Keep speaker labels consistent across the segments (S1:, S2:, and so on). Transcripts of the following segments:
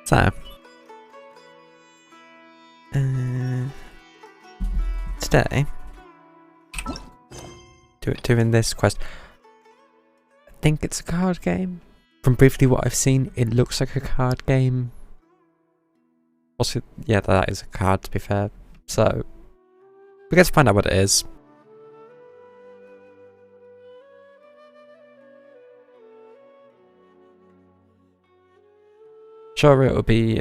S1: So, today, doing this quest, I think it's a card game. From briefly what I've seen, it looks like a card game. Also, yeah, that is a card, to be fair. So, we get to find out what it is. Sure, it'll be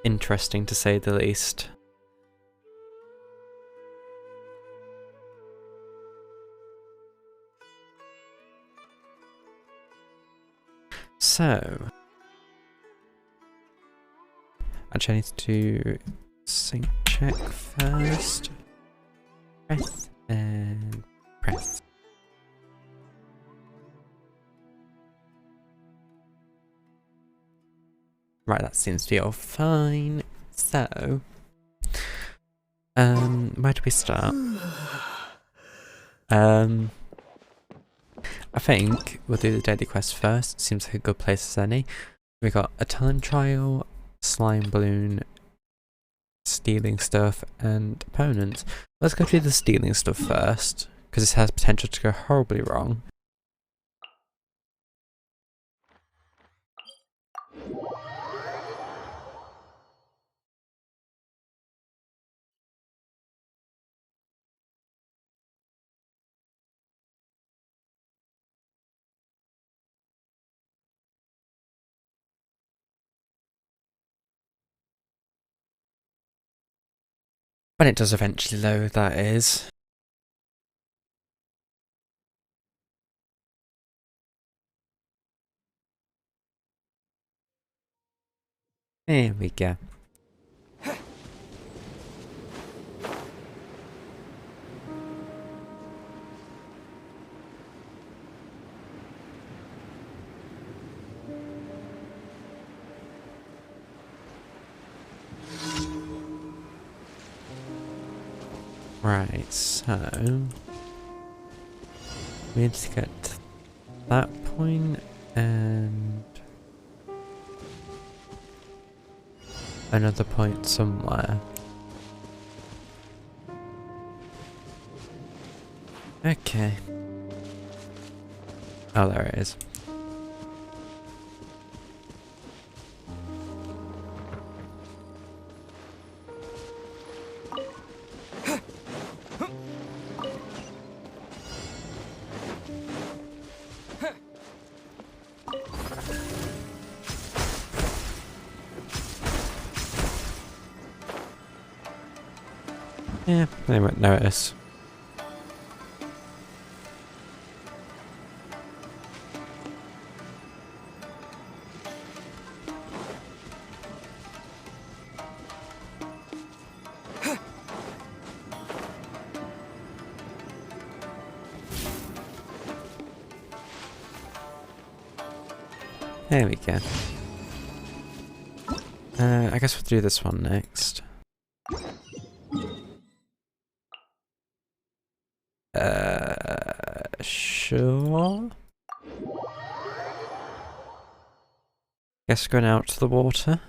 S1: interesting to say the least. So, actually I need to do sync check first. Press and press. Right, that seems to be all fine. So, where do we start? I think we'll do the daily quest first. Seems like a good place as any. We got a time trial, slime balloon, stealing stuff, and opponents. Let's go through the stealing stuff first, because this has potential to go horribly wrong. When it does eventually load, that is. There we go. Right, so we need to get to that point and another point somewhere. Okay. Oh, there it is. Yeah, they won't notice. There we go. I guess we'll do this one next. Sure. Guess going out to the water.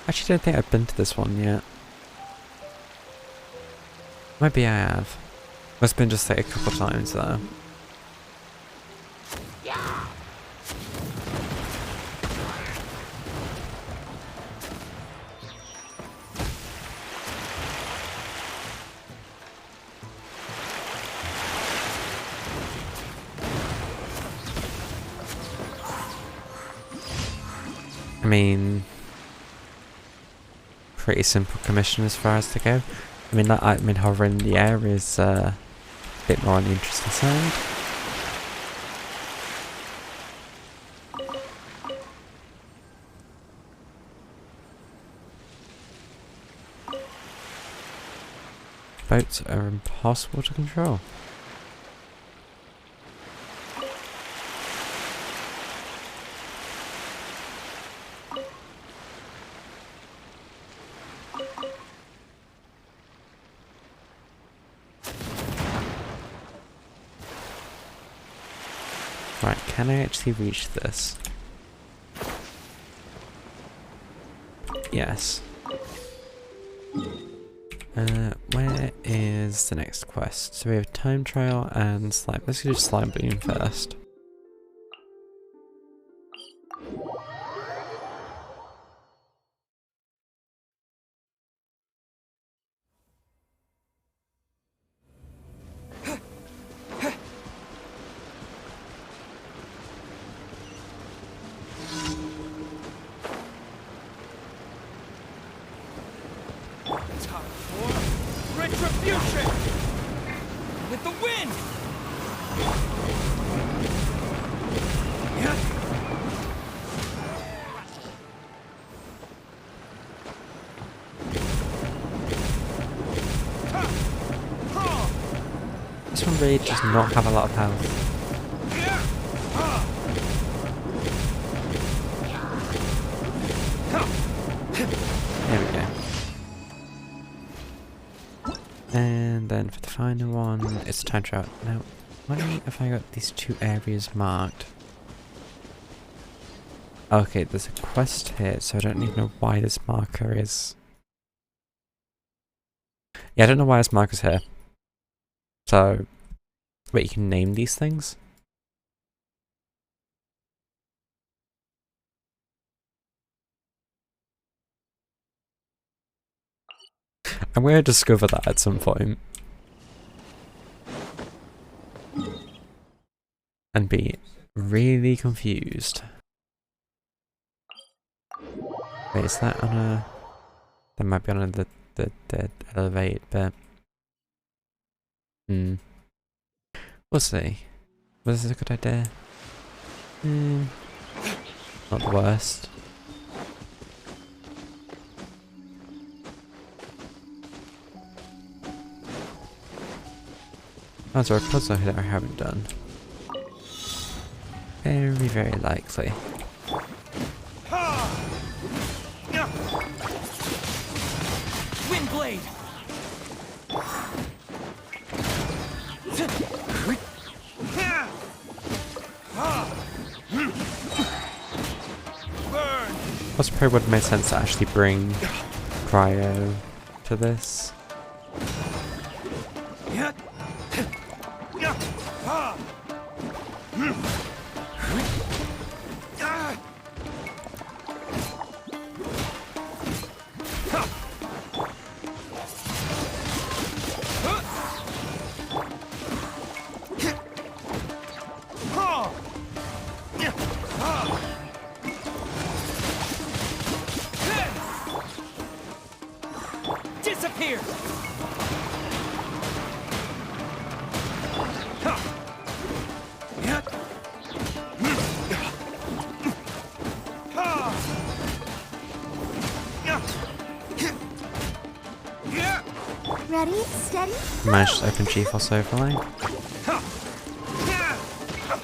S1: Actually, don't think I've been to this one yet. Maybe I have. Must have been just like a couple times though. I mean, pretty simple commission as far as to go. I mean, hovering in the air is a bit more on the interesting side. boats are impossible to control. Right, can I actually reach this? Yes. Where is the next quest? So we have time trial and slime. Let's do slime bloom first.
S2: Retribution! With the wind!
S1: This one really does not have a lot of health. There we go. And then for the final one, it's time trial. Now, why have I got these two areas marked? Okay, there's a quest here, so I don't even know why this marker is. Yeah, I don't know why this marker's here. So, wait, you can name these things? I'm going to discover that at some point. And be really confused. Wait, is that on a... That might be on the elevate bit. We'll see. Was this a good idea? Not the worst. Oh, is there a puzzle here that I haven't done? Very, very likely.
S2: Wind blade!
S1: That's probably would make sense to actually bring cryo to this.
S2: Disappear!
S3: Ready, steady,
S1: Managed to open G-Force overlay.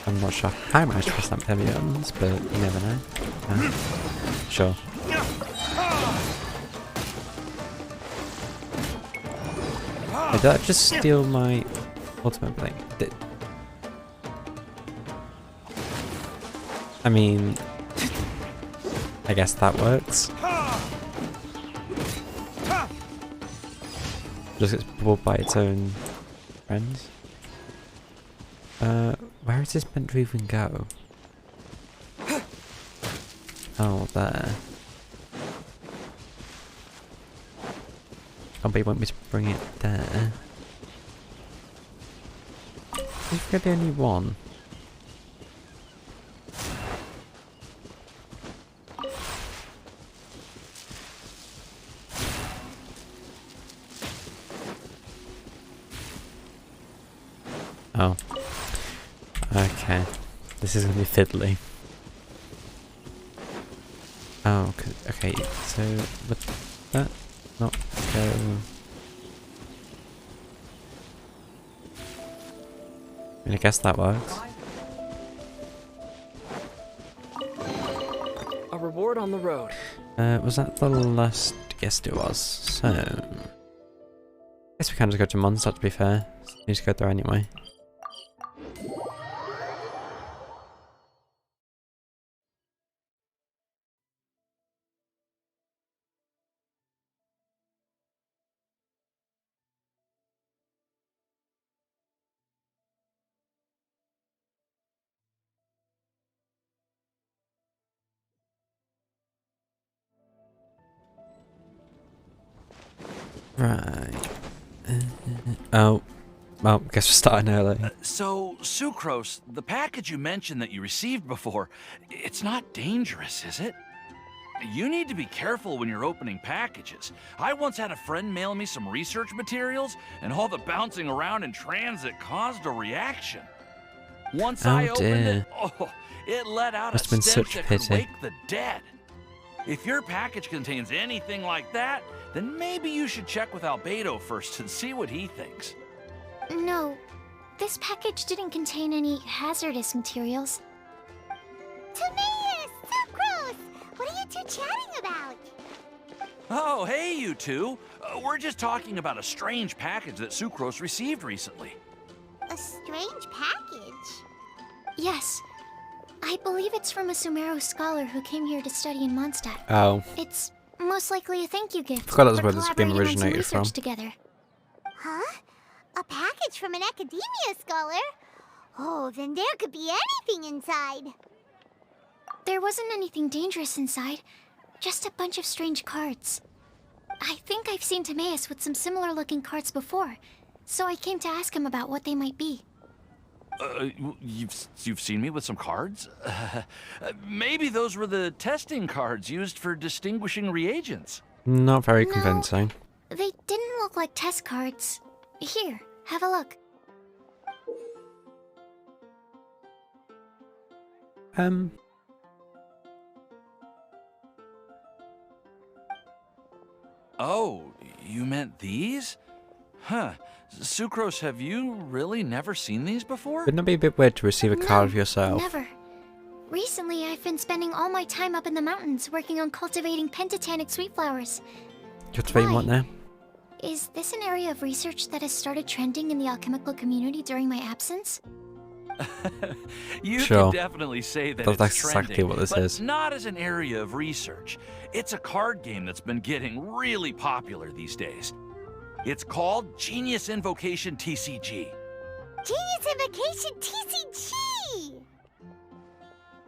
S1: I'm not sure how I managed to press that heavy buttons, but you never know. Sure. Did that just steal my ultimate blade? I mean, I guess that works. Just gets bubbled by its own friends. Where is this meant to even go? Oh, there. Oh, but you want me to bring it there? There's really only one. Oh. Okay. This is gonna be fiddly. Oh, okay, so would that not go... I mean, I guess that works.
S2: A reward on the road.
S1: Was that the last? Yes, it was. So, I guess we can just go to Mondstadt, to be fair. So we need to go there anyway. Right. Oh, well, guess we're starting early.
S4: So, Sucrose, the package you mentioned that you received before, it's not dangerous, is it? You need to be careful when you're opening packages. I once had a friend mail me some research materials, and all the bouncing around in transit caused a reaction. Once I opened it, it let out
S1: Must
S4: a
S1: have been
S4: stench
S1: such
S4: that
S1: pity.
S4: could wake the dead. If your package contains anything like that, then maybe you should check with Albedo first and see what he thinks.
S3: No, this package didn't contain any hazardous materials. Timaeus! Sucrose! What are you two chatting about?
S4: Oh, hey, you two. We're just talking about a strange package that Sucrose received recently.
S3: A strange package?
S5: Yes. I believe it's from a Sumeru scholar who came here to study in Mondstadt.
S1: Oh,
S5: It's most likely a thank you gift
S1: Forgot that's
S5: for
S1: where this game
S5: collaborating on some
S1: originated
S5: research
S1: from.
S5: together.
S3: Huh? A package from an academia scholar? Oh, then there could be anything inside.
S5: There wasn't anything dangerous inside, just a bunch of strange cards. I think I've seen Timaeus with some similar looking cards before, so I came to ask him about what they might be.
S4: You've seen me with some cards? Maybe those were the testing cards used for distinguishing reagents.
S1: not very
S5: No.
S1: convincing.
S5: They didn't look like test cards. Here, have a look.
S4: Oh, you meant these? Huh. Sucrose, have you really never seen these before?
S1: Wouldn't it be a bit weird to receive a card of
S5: No,
S1: yourself?
S5: Never. Recently, I've been spending all my time up in the mountains working on cultivating pentatonic sweet flowers.
S1: Cultivating what
S5: Why?
S1: now?
S5: Is this an area of research that has started trending in the alchemical community during my absence?
S4: You
S1: Sure.
S4: could definitely say that
S1: That's
S4: it's
S1: exactly
S4: trending,
S1: what this
S4: but
S1: is.
S4: not as an area of research. It's a card game that's been getting really popular these days. It's called Genius Invocation TCG.
S3: Genius Invocation TCG!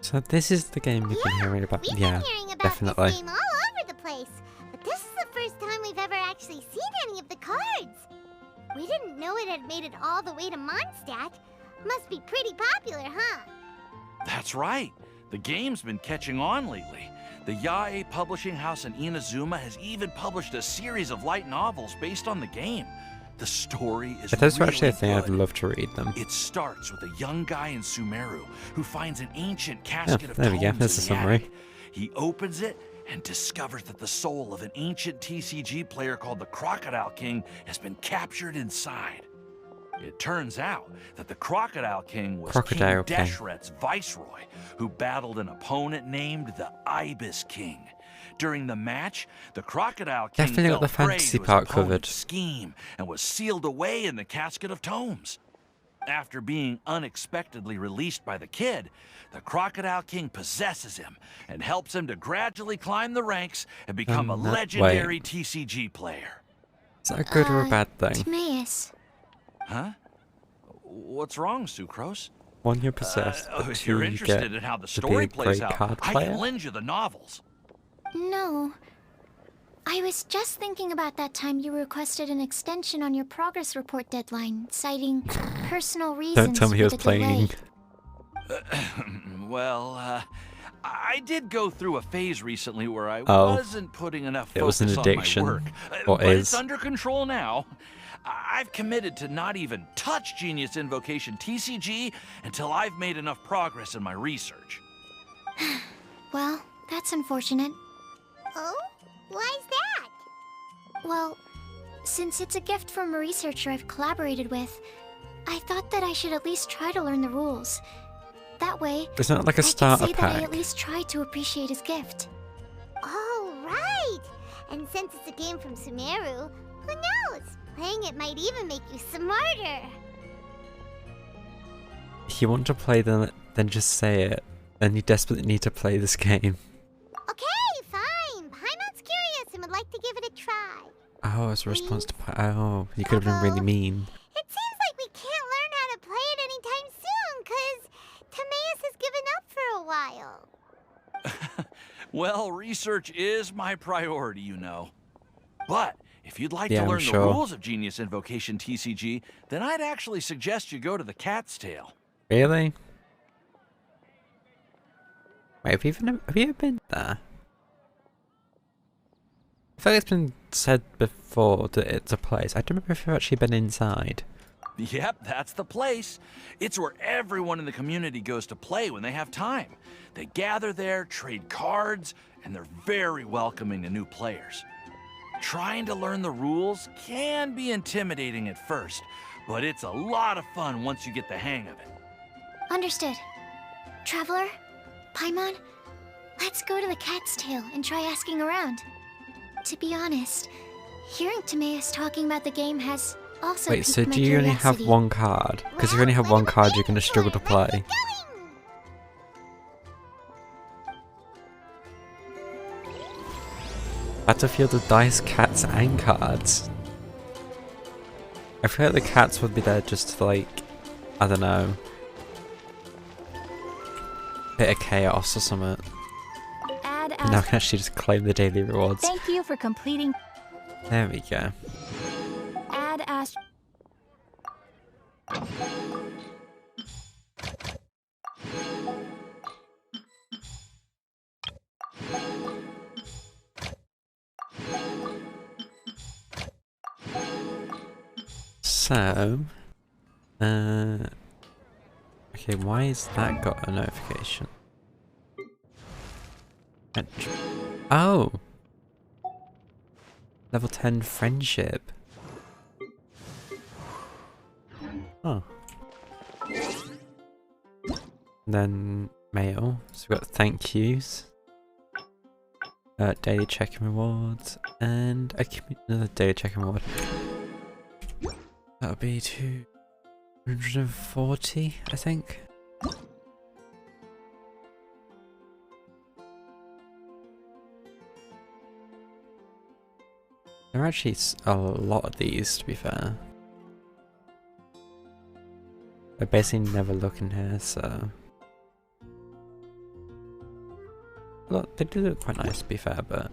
S1: So this is the game you've been hearing about?
S3: We've
S1: Yeah,
S3: been hearing about
S1: definitely.
S3: this game all over the place, but this is the first time we've ever actually seen any of the cards. We didn't know it had made it all the way to Mondstadt. Must be pretty popular, huh?
S4: That's right. The game's been catching on lately. The Yae publishing house in Inazuma has even published a series of light novels based on the game. The story is
S1: If those were
S4: really
S1: actually a thing, I'd
S4: good.
S1: love to read them.
S4: It starts with a young guy in Sumeru who finds an ancient casket of
S1: there we go,
S4: tomes
S1: there's
S4: in
S1: the
S4: the
S1: summary.
S4: attic. He opens it and discovers that the soul of an ancient TCG player called the Crocodile King has been captured inside. It turns out that the Crocodile King was
S1: Crocodile
S4: King
S1: King.
S4: Deshret's viceroy, who battled an opponent named the Ibis King. During the match, the Crocodile King
S1: Definitely got
S4: fell
S1: the
S4: prey
S1: fantasy
S4: to his
S1: part
S4: opponent's
S1: covered.
S4: scheme and was sealed away in the casket of tomes. After being unexpectedly released by the kid, the Crocodile King possesses him and helps him to gradually climb the ranks and become a
S1: no,
S4: legendary TCG player.
S1: Is that a good or a bad thing?
S5: Timaeus.
S4: Huh? What's wrong, Sucrose?
S1: One, you're possessed,
S4: Oh,
S1: but
S4: if
S1: two,
S4: you're
S1: you
S4: interested
S1: get
S4: in how the
S1: to be
S4: story
S1: a
S4: plays
S1: great
S4: out,
S1: card
S4: I
S1: player.
S4: can lend you the novels.
S5: No. I was just thinking about that time you requested an extension on your progress report deadline, citing personal reasons
S1: Don't tell me he
S5: for
S1: was
S5: the
S1: playing.
S5: delay.
S4: Well, I did go through a phase recently where I
S1: Oh.
S4: wasn't putting enough
S1: It
S4: focus
S1: was an
S4: on my
S1: addiction.
S4: work.
S1: Or
S4: But
S1: is.
S4: it's under control now. I've committed to not even touch Genius Invocation TCG until I've made enough progress in my research.
S5: Well, that's unfortunate.
S3: Oh? Why's that?
S5: Well, since it's a gift from a researcher I've collaborated with, I thought that I should at least try to learn the rules. That way,
S1: It's not like a
S5: I can
S1: starter
S5: say that I
S1: pack.
S5: at least tried to appreciate his gift.
S3: Oh, right! And since it's a game from Sumeru, who knows? Playing it might even make you smarter.
S1: If you want to play them, then just say it. And you desperately need to play this game.
S3: Okay, fine. Paimon's curious and would like to give it a try.
S1: Oh, it's a response to... Oh, you could have been really mean.
S3: It seems like we can't learn how to play it anytime soon, 'cause Timaeus has given up for a while.
S4: Well, research is my priority, you know. But if you'd like
S1: Yeah,
S4: to
S1: I'm
S4: learn
S1: sure.
S4: the rules of Genius Invocation TCG, then I'd actually suggest you go to the Cat's Tail.
S1: Really? Wait, have you ever been there? I feel like it's been said before that it's a place. I don't remember if you've actually been inside.
S4: Yep, that's the place. It's where everyone in the community goes to play when they have time. They gather there, trade cards, and they're very welcoming to new players. Trying to learn the rules can be intimidating at first, but it's a lot of fun once you get the hang of it.
S5: Understood. Traveler, Paimon, let's go to the Cat's Tail and try asking around. To be honest, hearing Timaeus talking about the game has also
S1: Wait,
S5: piqued
S1: so
S5: my
S1: do you only have
S5: curiosity.
S1: one card? Because if you only have one card, you're going to struggle to play.
S3: Going!
S1: Battlefield of dice, cats, and cards. I feel like the cats would be there just to, like, I don't know, bit of chaos or something.
S6: Add
S1: And now I can actually just claim the daily rewards.
S6: Thank you for completing.
S1: There we go.
S6: Add Ast.
S1: So, okay, why has that got a notification? Oh! Level 10 friendship. Oh. Then mail. So we've got thank yous. Daily check-in rewards. And another daily check-in reward. That'll be 240, I think. There are actually a lot of these, to be fair. I basically never look in here, so... Look, they do look quite nice, to be fair, but...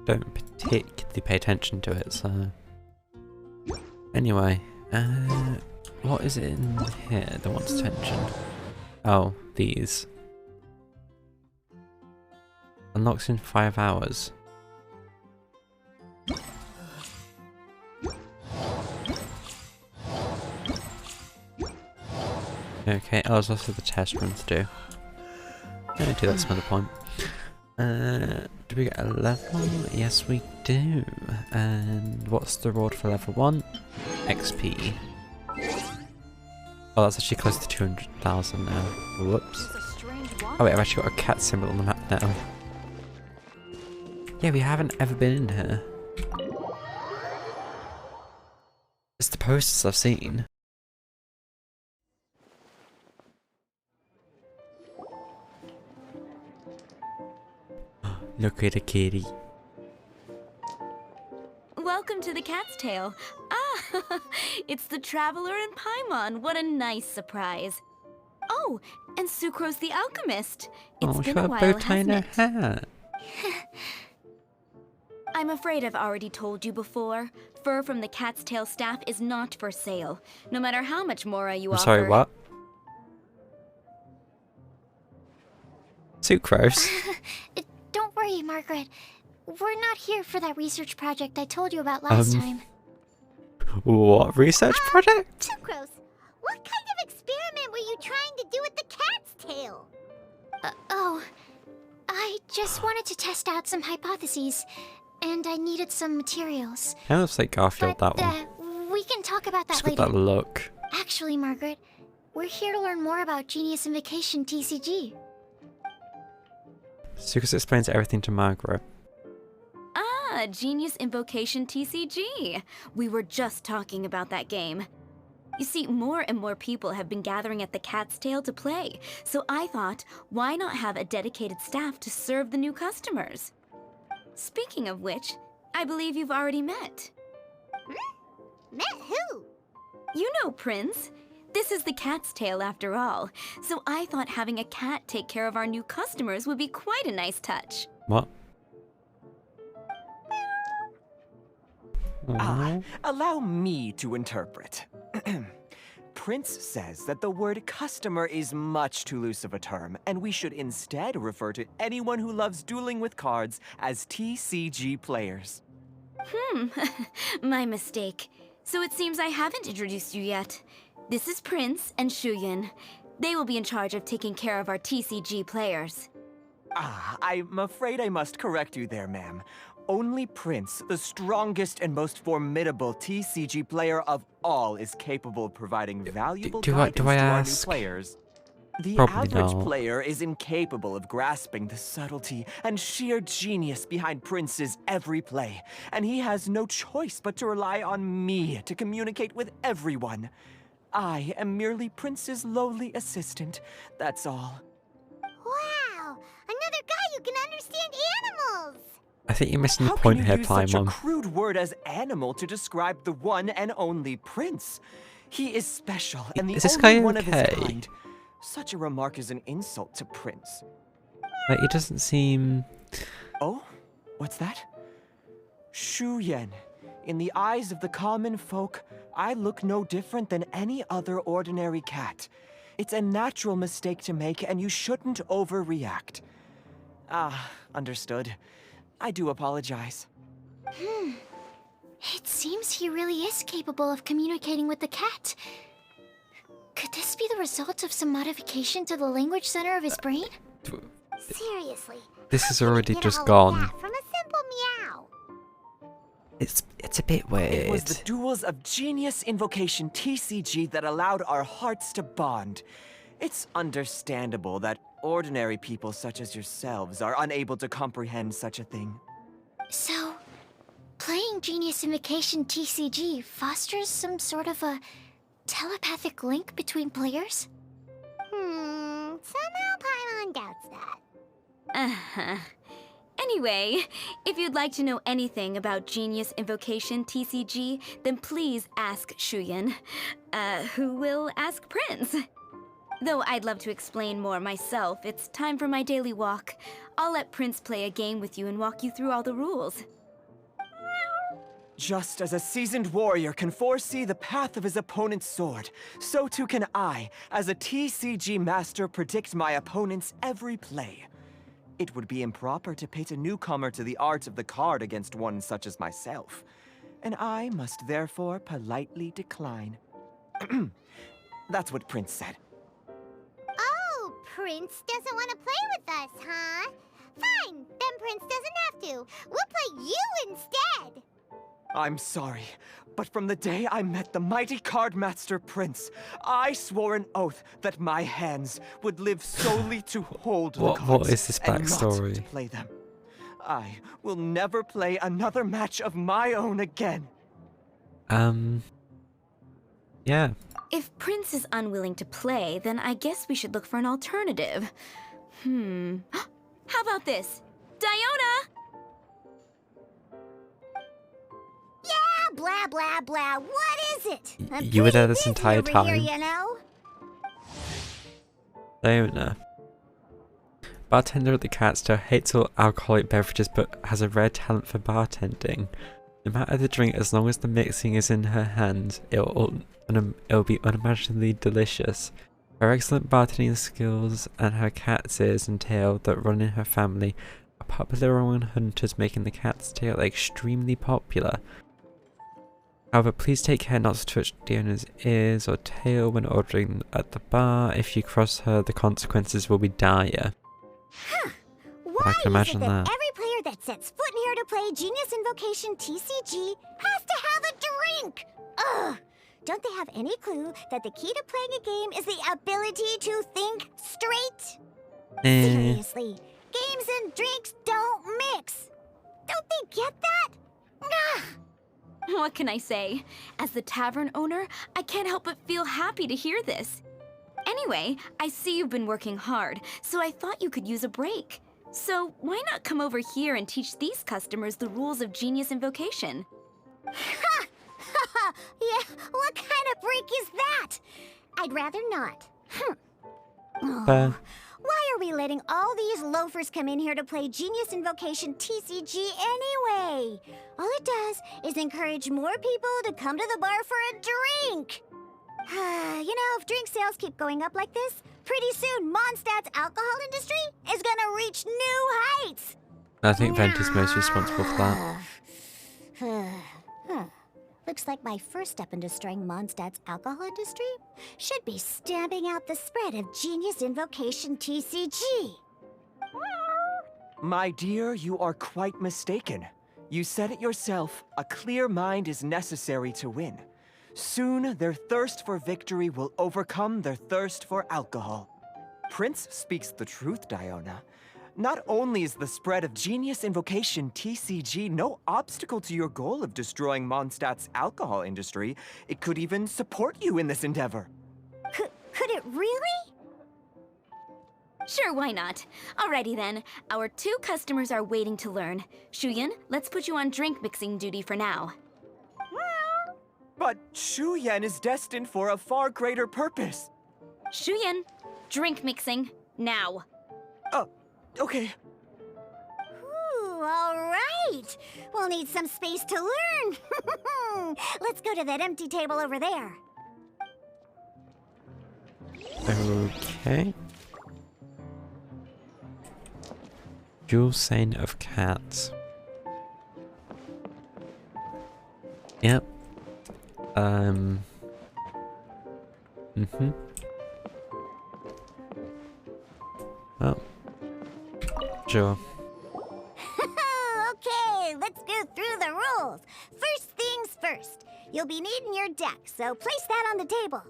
S1: don't particularly pay attention to it, so... Anyway, what is it in here that wants attention? Oh, these. Unlocks in 5 hours. Okay, oh, there's also the test run to do. Yeah, do that some other point. Do we get a level? Yes, we do. And what's the reward for level 1? XP. Oh, that's actually close to 200,000 now. Whoops. Oh wait, I've actually got a cat symbol on the map now. Yeah, we haven't ever been in here. It's the posters I've seen. Look at the kitty.
S6: Welcome to the Cat's Tail. Ah, it's the Traveler and Paimon. What a nice surprise. Oh, and Sucrose the Alchemist. It's
S1: Oh, she's
S6: been a
S1: got a bow
S6: while,
S1: tie in
S6: hasn't
S1: her
S6: it?
S1: hat.
S6: I'm afraid I've already told you before. Fur from the Cat's Tail staff is not for sale, no matter how much Mora you
S1: I'm
S6: offer.
S1: sorry, what? Sucrose?
S5: Don't worry, Margaret. We're not here for that research project I told you about last time.
S1: What research project?
S3: Sucrose, what kind of experiment were you trying to do with the cat's tail?
S5: Oh, I just wanted to test out some hypotheses, and I needed some materials.
S1: Kind of looks like Garfield,
S5: But
S1: that one.
S5: we can talk about that
S1: Just got
S5: later.
S1: that look.
S5: Actually, Margaret, we're here to learn more about Genius Invocation TCG.
S1: Sucrose explains everything to Margaret.
S6: Ah, Genius Invocation TCG. We were just talking about that game. You see, more and more people have been gathering at the Cat's Tail to play, so I thought, why not have a dedicated staff to serve the new customers? Speaking of which, I believe you've already met.
S3: Met who?
S6: You know, Prince. This is the Cat's Tail after all, so I thought having a cat take care of our new customers would be quite a nice touch.
S1: What?
S7: Allow me to interpret. Prince says that the word customer is much too loose of a term, and we should instead refer to anyone who loves dueling with cards as TCG players.
S6: My mistake. So it seems I haven't introduced you yet. This is Prince and Shuyan. They will be in charge of taking care of our TCG players.
S7: I'm afraid I must correct you there, ma'am. Only Prince, the strongest and most formidable TCG player of all, is capable of providing valuable guidance
S1: do I
S7: to our new
S1: ask?
S7: players. The
S1: Probably
S7: average
S1: not.
S7: player is incapable of grasping the subtlety and sheer genius behind Prince's every play, and he has no choice but to rely on me to communicate with everyone. I am merely Prince's lowly assistant, that's all.
S3: Wow! Another guy who can understand animals!
S1: I think you're missing the
S7: How
S1: point
S7: can
S1: here,
S7: you use such a
S1: Paimon.
S7: crude word as animal to describe the one and only Prince? He is special and the
S1: Is this
S7: only
S1: guy
S7: one of his
S1: okay?
S7: kind. Such a remark is an insult to Prince.
S1: Like, it doesn't seem...
S7: Oh? What's that? Shu Yen. In the eyes of the common folk, I look no different than any other ordinary cat. It's a natural mistake to make, and you shouldn't overreact. Understood. I do apologize.
S5: It seems he really is capable of communicating with the cat. Could this be the result of some modification to the language center of his brain?
S3: Seriously.
S1: This
S3: how
S1: is
S3: can you
S1: already
S3: get
S1: just
S3: all of
S1: gone.
S3: that from a simple meow?
S1: It's a bit
S7: It was
S1: weird.
S7: the duels of Genius Invocation TCG that allowed our hearts to bond. It's understandable that ordinary people such as yourselves are unable to comprehend such a thing.
S5: So, playing Genius Invocation TCG fosters some sort of a telepathic link between players?
S3: Somehow Paimon doubts that.
S6: Anyway, if you'd like to know anything about Genius Invocation TCG, then please ask Shuyan, who will ask Prince. Though I'd love to explain more myself, it's time for my daily walk. I'll let Prince play a game with you and walk you through all the rules.
S7: Just as a seasoned warrior can foresee the path of his opponent's sword, so too can I, as a TCG master, predict my opponent's every play. It would be improper to pit a newcomer to the art of the card against one such as myself, and I must therefore politely decline. That's what Prince said.
S3: Oh, Prince doesn't want to play with us, huh? Fine, then Prince doesn't have to. We'll play you instead.
S7: I'm sorry, but from the day I met the mighty card master Prince, I swore an oath that my hands would live solely to hold the cards
S1: What is this
S7: and not
S1: backstory?
S7: to play them. I will never play another match of my own again.
S1: Yeah.
S6: If Prince is unwilling to play, then I guess we should look for an alternative. How about this? Diona!
S3: Yeah, blah, blah, blah. What is it? I'm
S1: You were there this
S3: pretty busy
S1: entire
S3: over
S1: time.
S3: Here, you know?
S1: Diona. Bartender at the Cat's Tail hates all alcoholic beverages but has a rare talent for bartending. No matter the drink, as long as the mixing is in her hands, it'll be unimaginably delicious. Her excellent bartending skills and her cat's ears and tail that run in her family are popular among hunters, making the Cat's Tail extremely popular. However, please take care not to touch Diona's ears or tail when ordering at the bar. If you cross her, the consequences will be dire.
S3: Why
S1: I can imagine
S3: is it that
S1: that.
S3: every player that sets foot in here to play Genius Invocation TCG has to have a drink? Ugh! Don't they have any clue that the key to playing a game is the ability to think straight? Seriously, games and drinks don't mix. Don't they get that? Nah.
S6: What can I say? As the tavern owner, I can't help but feel happy to hear this. Anyway, I see you've been working hard, so I thought you could use a break. So why not come over here and teach these customers the rules of Genius Invocation?
S3: Ha! Ha! Yeah, what kind of break is that? I'd rather not. Oh, why are we letting all these loafers come in here to play Genius Invocation TCG anyway? All it does is encourage more people to come to the bar for a drink. You know, if drink sales keep going up like this, pretty soon Mondstadt's alcohol industry is gonna reach new heights.
S1: I think Venti's most responsible for that.
S3: Huh. Looks like my first step in destroying Mondstadt's alcohol industry should be stamping out the spread of Genius Invocation TCG.
S7: My dear, you are quite mistaken. You said it yourself, a clear mind is necessary to win. Soon, their thirst for victory will overcome their thirst for alcohol. Prince speaks the truth, Diona. Not only is the spread of Genius Invocation TCG no obstacle to your goal of destroying Mondstadt's alcohol industry, it could even support you in this endeavor.
S3: Could it really?
S6: Sure, why not? Alrighty then, our 2 customers are waiting to learn. Shuyan, let's put you on drink mixing duty for now.
S7: But Shuyan is destined for a far greater purpose.
S6: Shuyan, drink mixing, now.
S7: Okay.
S3: Ooh, all right. We'll need some space to learn. Let's go to that empty table over there.
S1: Okay. Dual Saint of Cats. Yep. Oh. Sure.
S3: Okay, let's go through the rules. First things first. You'll be needing your deck, so place that on the table.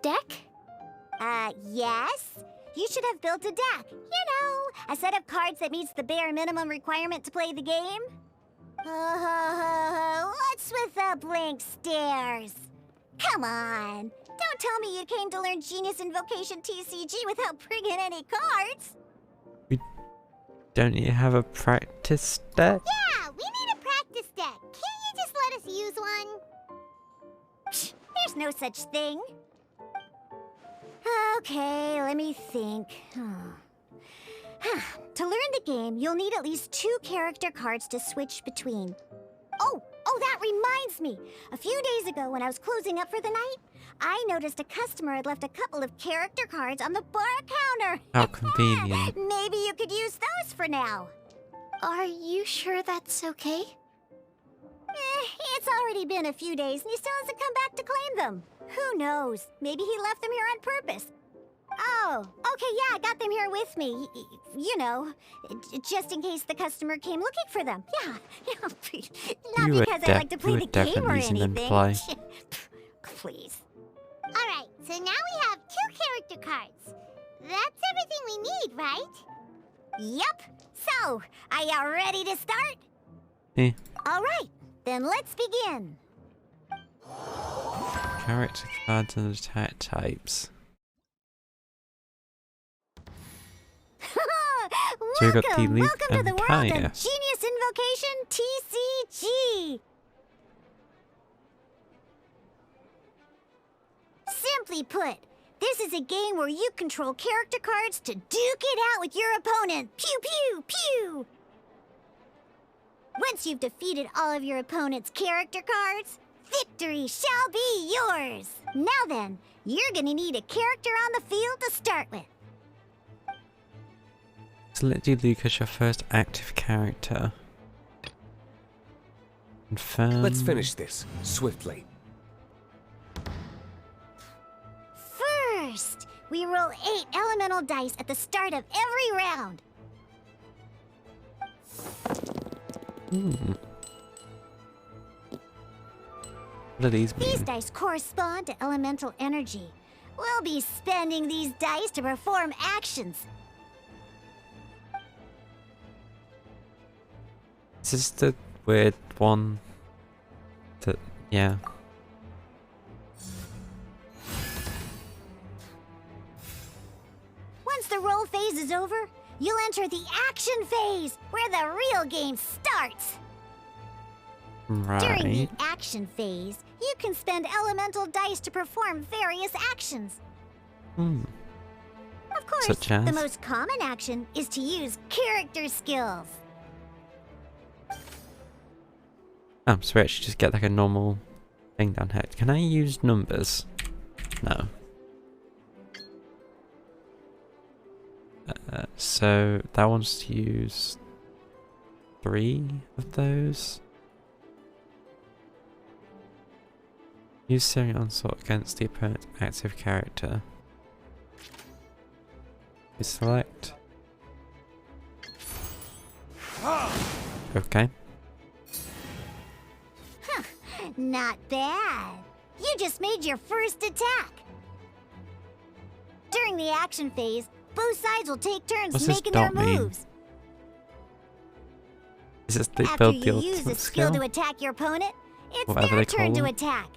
S5: Deck?
S3: Yes. You should have built a deck. You know, a set of cards that meets the bare minimum requirement to play the game. What's with the blank stares? Come on. Don't tell me you came to learn Genius Invocation TCG without bringing any cards.
S1: Don't you have a practice deck?
S3: Yeah, we need a practice deck. Can't you just let us use one? Psh, there's no such thing. Okay, let me think. To learn the game, you'll need at least 2 character cards to switch between. Oh, that reminds me. A few days ago, when I was closing up for the night, I noticed a customer had left a couple of character cards on the bar counter.
S1: How convenient.
S3: Maybe you could use those for now.
S5: Are you sure that's okay?
S3: It's already been a few days and he still hasn't come back to claim them. Who knows? Maybe he left them here on purpose. Oh, okay, yeah, I got them here with me. You know, just in case the customer came looking for them. Yeah, not
S1: You
S3: because I like to play the game or
S1: definitely using them to
S3: anything.
S1: play.
S3: Please. All right, so now we have 2 character cards. That's everything we need, right? Yep. So, are you ready to start?
S1: Eh.
S3: All right, then let's begin.
S1: Character cards and attack types. So we got the Luke
S3: welcome to
S1: and
S3: the world
S1: Kaya.
S3: of Genius Invocation TCG. Simply put, this is a game where you control character cards to duke it out with your opponent. Pew, pew, pew! Once you've defeated all of your opponent's character cards, victory shall be yours! Now then, you're gonna need a character on the field to start with.
S1: Select Luke as your first active character. Confirm.
S8: Let's finish this swiftly.
S3: First, we roll 8 elemental dice at the start of every round.
S1: What do these
S3: These
S1: mean?
S3: dice correspond to elemental energy. We'll be spending these dice to perform actions.
S1: Is this the weird one? That, yeah.
S3: Once the roll phase is over, you'll enter the action phase, where the real game starts. During the
S1: Right.
S3: action phase, you can spend elemental dice to perform various actions.
S1: Hmm.
S3: Of course,
S1: Such as?
S3: the most common action is to use character skills.
S1: Oh, so we actually just get like a normal thing down here. Can I use numbers? No. So that wants to use 3 of those. Use Searing Onslaught against the opponent's active character. You select. Okay.
S3: Not bad. You just made your first attack. During the action phase, both sides will take turns
S1: What's this
S3: making their
S1: dot mean?
S3: moves.
S1: Is this the
S3: After
S1: build the
S3: you use a
S1: ultimate
S3: skill
S1: skill?
S3: to attack your opponent, it's
S1: Whatever
S3: their
S1: they call
S3: turn to
S1: them.
S3: attack.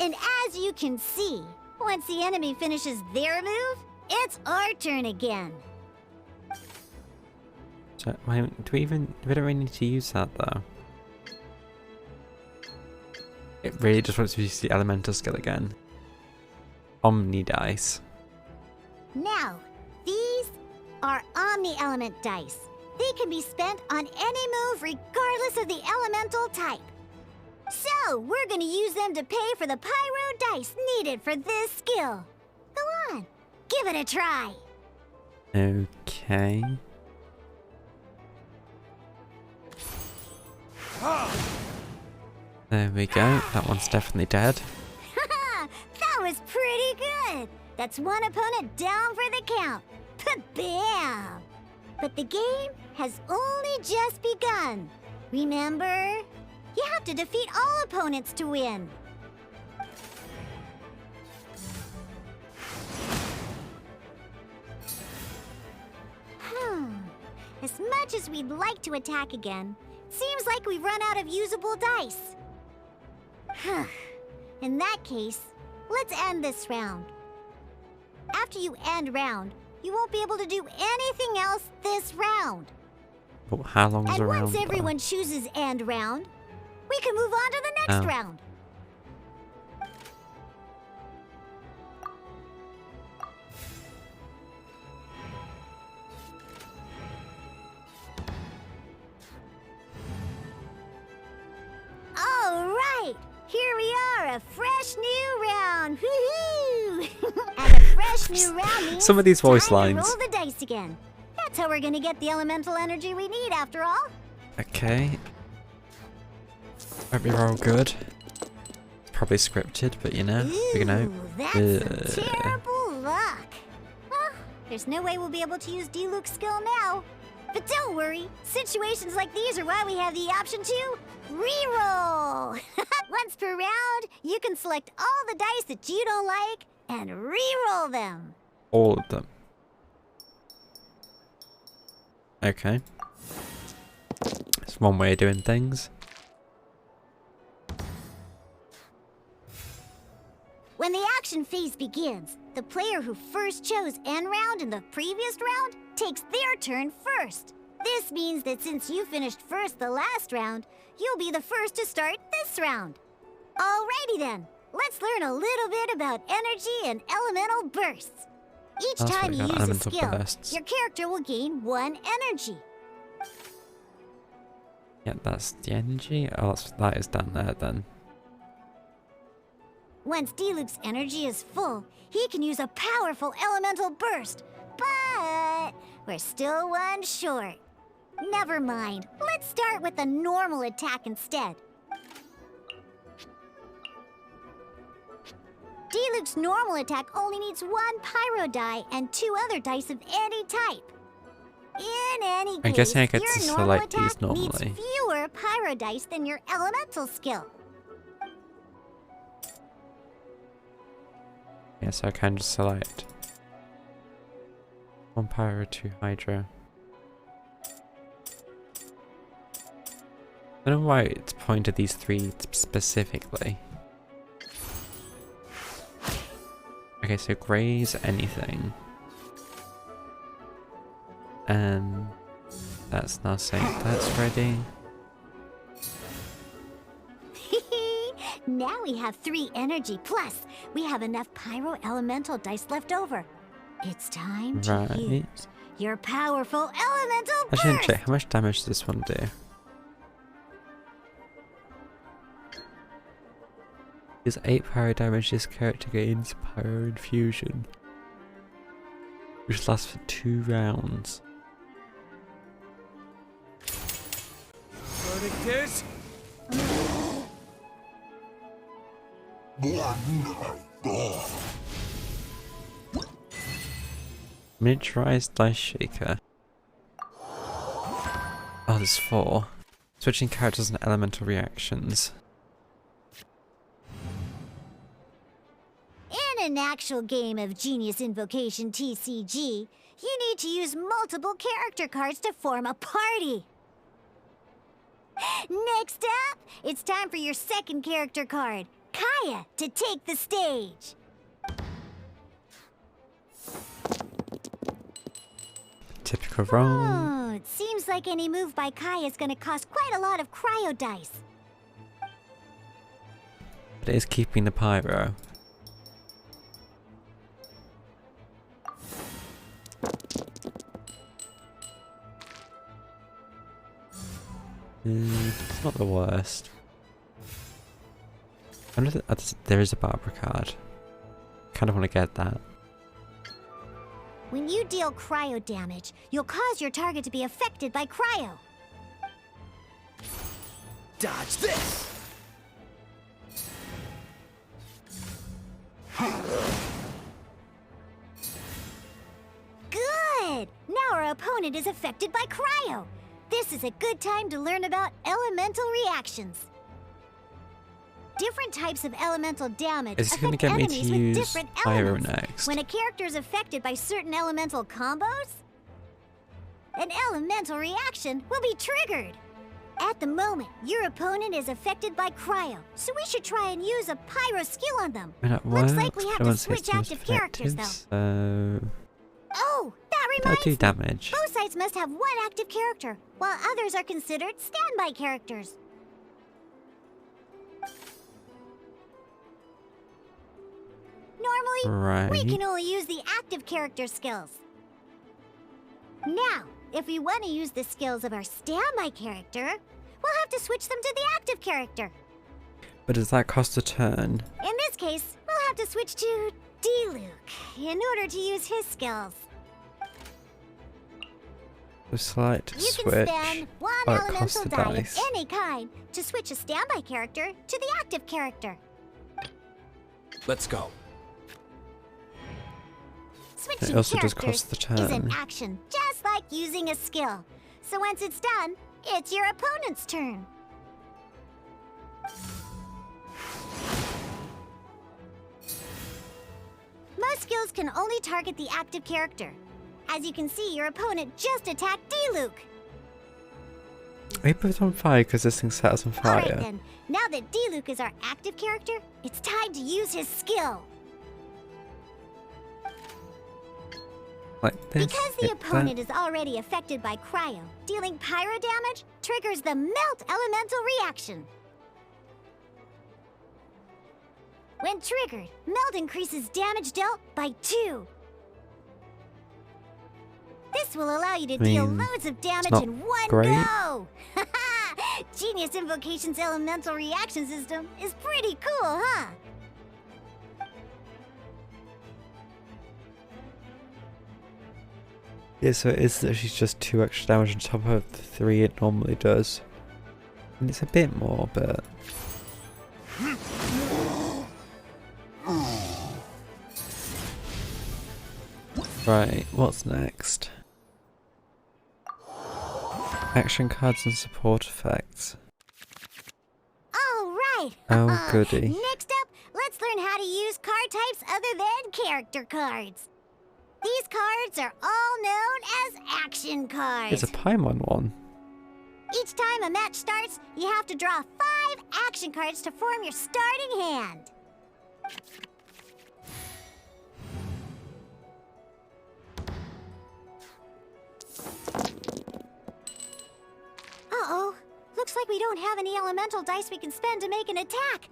S3: And as you can see, once the enemy finishes their move, it's our turn again.
S1: So, wait, we don't really need to use that though. It really just wants to use the elemental skill again. Omni dice.
S3: Now, these are Omni Element dice. They can be spent on any move regardless of the elemental type. So, we're gonna use them to pay for the pyro dice needed for this skill. Go on, give it a try.
S1: Okay. There we go. That one's definitely dead.
S3: That was pretty good. That's one opponent down for the count. Bam! But the game has only just begun. Remember? You have to defeat all opponents to win. As much as we'd like to attack again, seems like we've run out of usable dice. In that case, let's end this round. After you end round, you won't be able to do anything else this round.
S1: But how long is
S3: And
S1: a round?
S3: once
S1: though?
S3: everyone chooses end round, we can move on to the next
S1: Oh.
S3: round. All right, here we are, a fresh new round. Woohoo! And a fresh new round means
S1: Some of these voice
S3: time to
S1: lines.
S3: roll the dice again. That's how we're gonna get the elemental energy we need, after all.
S1: Okay. Hope you're all good. Probably scripted, but you know,
S3: Ooh, that's some
S1: uh,
S3: terrible luck. Well, there's no way we'll be able to use D-Luke's skill now. But don't worry, situations like these are why we have the option to reroll. Once per round, you can select all the dice that you don't like and reroll them.
S1: all of them. Okay. That's one way of doing things.
S3: When the action phase begins, the player who first chose end round in the previous round takes their turn first. This means that since you finished first the last round, you'll be the first to start this round. Alrighty then, let's learn a little bit about energy and elemental bursts. Each
S1: That's
S3: time
S1: what
S3: you
S1: we got,
S3: use a
S1: elemental
S3: skill,
S1: bursts.
S3: your character will gain 1 energy.
S1: Yeah, that's the energy. Oh, that is down there then.
S3: Once D-Luke's energy is full, he can use a powerful elemental burst. But we're still one short. Never mind. Let's start with a normal attack instead. D-Luke's normal attack only needs 1 pyro die and 2 other dice of any type. In any
S1: I'm
S3: case,
S1: guessing I get
S3: your
S1: to
S3: normal
S1: select
S3: attack
S1: these normally.
S3: needs fewer pyro dice than your elemental skill.
S1: Yeah, so I can just select 1 pyro, 2 hydro. I don't know why it's pointed these 3 specifically. Okay, so graze anything. That's now saying that's ready.
S3: Now we have 3 energy, plus we have enough pyro elemental dice left over. It's time to use your powerful elemental
S1: I didn't
S3: burst!
S1: check how much damage does this one do. Is 8 pyro damage, this character gains pyro infusion, which lasts for 2 rounds.
S2: Verdict is...
S1: Miniaturized dice shaker. Oh, there's 4. Switching characters and elemental reactions.
S3: In an actual game of Genius Invocation TCG, you need to use multiple character cards to form a party. Next up, it's time for your second character card, Kaya, to take the stage.
S1: Typical roll.
S3: Oh, it seems like any move by Kaya is going to cost quite a lot of cryo dice.
S1: But it is keeping the pyro. It's not the worst. I wonder if there is a Barbara card. Kind of want to get that.
S3: When you deal cryo damage, you'll cause your target to be affected by cryo.
S2: Dodge this!
S3: Good! Now our opponent is affected by cryo. This is a good time to learn about elemental reactions. Different types of elemental damage
S1: Is it going to
S3: affect
S1: get me to
S3: enemies with
S1: use
S3: different
S1: pyro
S3: elements.
S1: next?
S3: When a character is affected by certain elemental combos, an elemental reaction will be triggered. At the moment, your opponent is affected by cryo, so we should try and use a pyro skill on them. Looks like we have to switch active characters, though.
S1: So
S3: Oh, that
S1: that'll
S3: reminds
S1: do
S3: me.
S1: damage.
S3: Both sides must have 1 active character, while others are considered standby characters. Normally, we can only use the active character skills. Now, if we want to use the skills of our standby character, we'll have to switch them to the active character.
S1: But does that cost a turn?
S3: In this case, we'll have to switch to D-Luke in order to use his skills.
S1: So select
S3: You
S1: switch.
S3: can spend 1
S1: but it costs
S3: elemental
S1: the
S3: die of
S1: dice.
S3: any kind to switch a standby character to the active character.
S8: Let's go.
S3: Switching
S1: also does
S3: characters
S1: cost the
S3: is an
S1: turn.
S3: action, just like using a skill. So once it's done, it's your opponent's turn. Most skills can only target the active character. As you can see, your opponent just attacked D-Luke.
S1: We put it on fire because this thing set us on
S3: Alright
S1: fire.
S3: then, now that D-Luke is our active character, it's time to use his skill.
S1: Like this.
S3: Because the
S1: hit
S3: opponent
S1: that.
S3: is already affected by cryo, dealing pyro damage triggers the melt elemental reaction. When triggered, melt increases damage dealt by 2. This will allow you to deal loads of damage
S1: not
S3: in one
S1: great.
S3: go. Genius Invocation's elemental reaction system is pretty cool, huh?
S1: Yeah, so it is literally just 2 extra damage on top of the 3 it normally does. And it's a bit more, but... Right, what's next? Action cards and support effects.
S3: All right.
S1: Oh, goody.
S3: Next up, let's learn how to use card types other than character cards. These cards are all known as action cards.
S1: It's a Paimon one.
S3: Each time a match starts, you have to draw 5 action cards to form your starting hand. Uh-oh. Looks like we don't have any elemental dice we can spend to make an attack.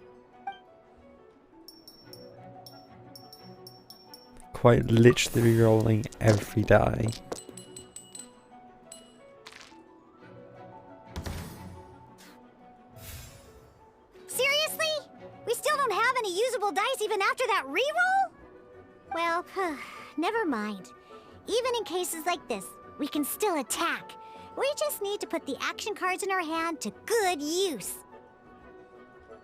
S1: Quite literally rolling every die.
S3: Seriously? We still don't have any usable dice even after that reroll? Well, never mind. Even in cases like this, we can still attack. We just need to put the action cards in our hand to good use.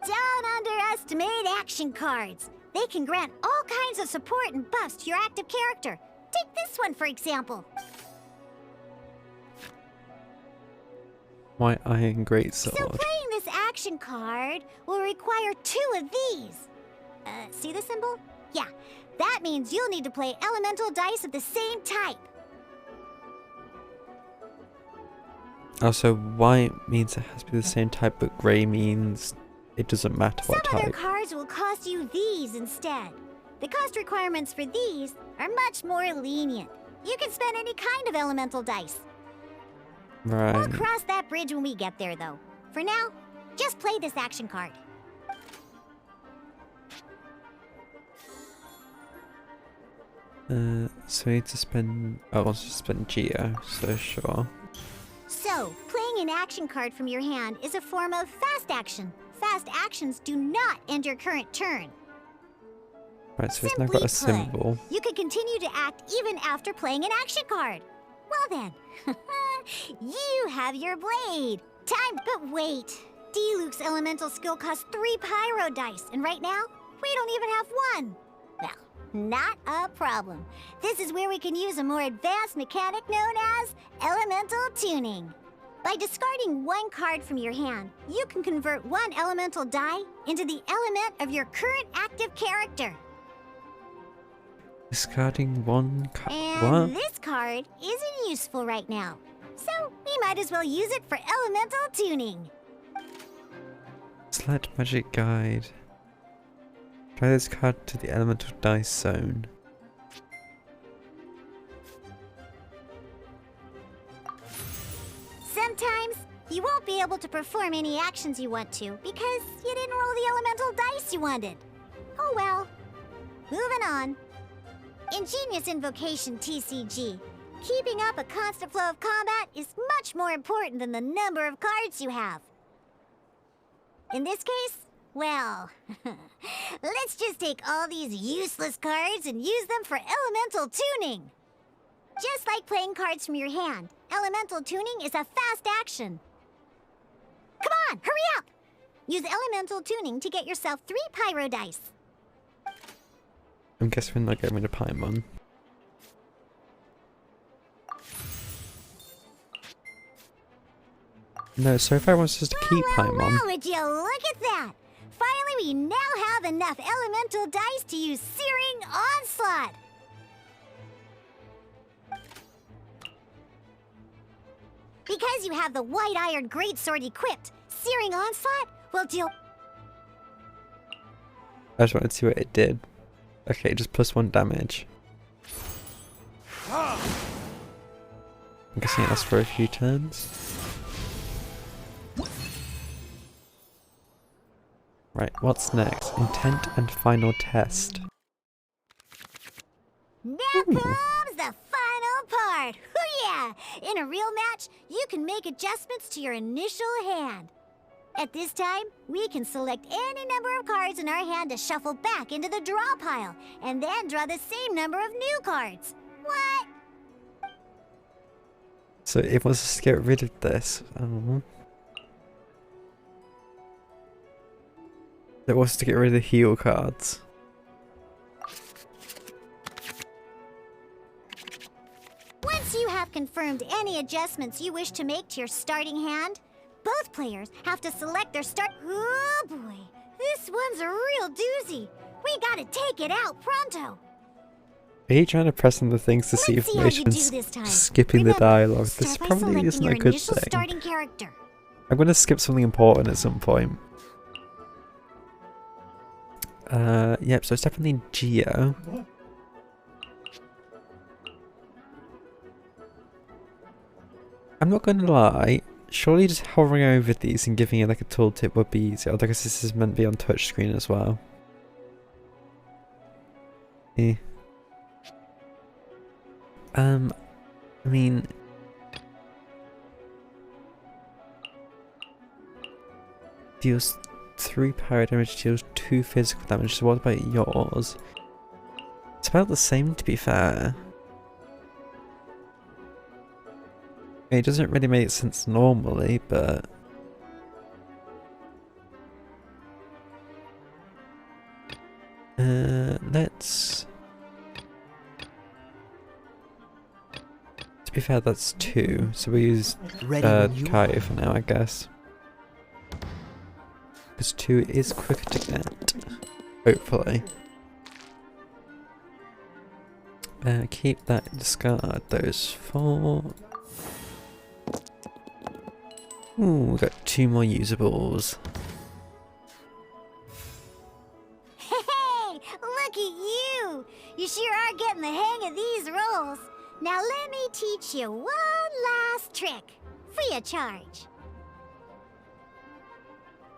S3: Don't underestimate action cards. They can grant all kinds of support and buffs to your active character. Take this one, for example.
S1: My Iron
S3: So
S1: Greatsword.
S3: playing this action card will require 2 of these. See the symbol? Yeah, that means you'll need to play elemental dice of the same type.
S1: Also, white means it has to be the same type, but grey means it doesn't matter
S3: Some
S1: what
S3: other
S1: type.
S3: cards will cost you these instead. The cost requirements for these are much more lenient. You can spend any kind of elemental dice. We'll
S1: Right.
S3: cross that bridge when we get there, though. For now, just play this action card.
S1: So we need to spend. I want to spend Geo, so sure.
S3: So, playing an action card from your hand is a form of fast action. Fast actions do not end your current turn.
S1: Right, so it's now
S3: Simply
S1: got a symbol.
S3: You can continue to act even after playing an action card. Well then, you have your blade. Time, but wait. Diluc's elemental skill costs 3 pyro dice, and right now, we don't even have 1. Well, not a problem. This is where we can use a more advanced mechanic known as elemental tuning. By discarding 1 card from your hand, you can convert 1 elemental die into the element of your current active character.
S1: Discarding 1 card.
S3: And
S1: What?
S3: this card isn't useful right now, so we might as well use it for elemental tuning.
S1: Select Magic Guide. Try this card to the elemental dice zone.
S3: Sometimes you won't be able to perform any actions you want to because you didn't roll the elemental dice you wanted. Oh well. Moving on. In Genius Invocation TCG, keeping up a constant flow of combat is much more important than the number of cards you have. In this case, well, let's just take all these useless cards and use them for elemental tuning. Just like playing cards from your hand, elemental tuning is a fast action. Come on, hurry up! Use elemental tuning to get yourself 3 pyro dice.
S1: I'm guessing we're not getting rid of Paimon. No, so if I wants us to keep Paimon.
S3: Wow, would you look at that? Finally, we now have enough elemental dice to use Searing Onslaught. Because you have the White Iron Greatsword equipped, Searing Onslaught will deal...
S1: I just wanted to see what it did. Okay, just +1 damage. I'm guessing it lasts for a few turns. Right, what's next? Intent and final test.
S3: Now comes the final part! Hoo-yeah! In a real match, you can make adjustments to your initial hand. At this time, we can select any number of cards in our hand to shuffle back into the draw pile, and then draw the same number of new cards. What?
S1: So it wants us to get rid of this. It wants us to get rid of the heal cards.
S3: Once you have confirmed any adjustments you wish to make to your starting hand, both players have to select their start. Oh boy, this one's a real doozy. We gotta take it out pronto.
S1: Are you trying to press on the things to see
S3: Let's see how you
S1: information?
S3: do this time.
S1: Skipping
S3: Remember,
S1: the dialogue. This
S3: start by
S1: probably
S3: selecting
S1: isn't
S3: your
S1: a good
S3: initial
S1: thing.
S3: starting character.
S1: I'm gonna skip something important at some point. Yep, so it's definitely Geo. I'm not gonna lie, surely just hovering over these and giving it like a tooltip would be easier, although I guess this is meant to be on touchscreen as well. Yeah. I mean... deals 3 power damage, deals 2 physical damage, so what about yours? It's about the same, to be fair. It doesn't really make sense normally, but... let's... To be fair, that's 2, so we use Kai for now, I guess. Because 2 is quicker to get, hopefully. Keep that, discard those 4. Ooh, we got 2 more usables.
S3: Hey, look at you! You sure are getting the hang of these rolls. Now let me teach you one last trick, free of charge.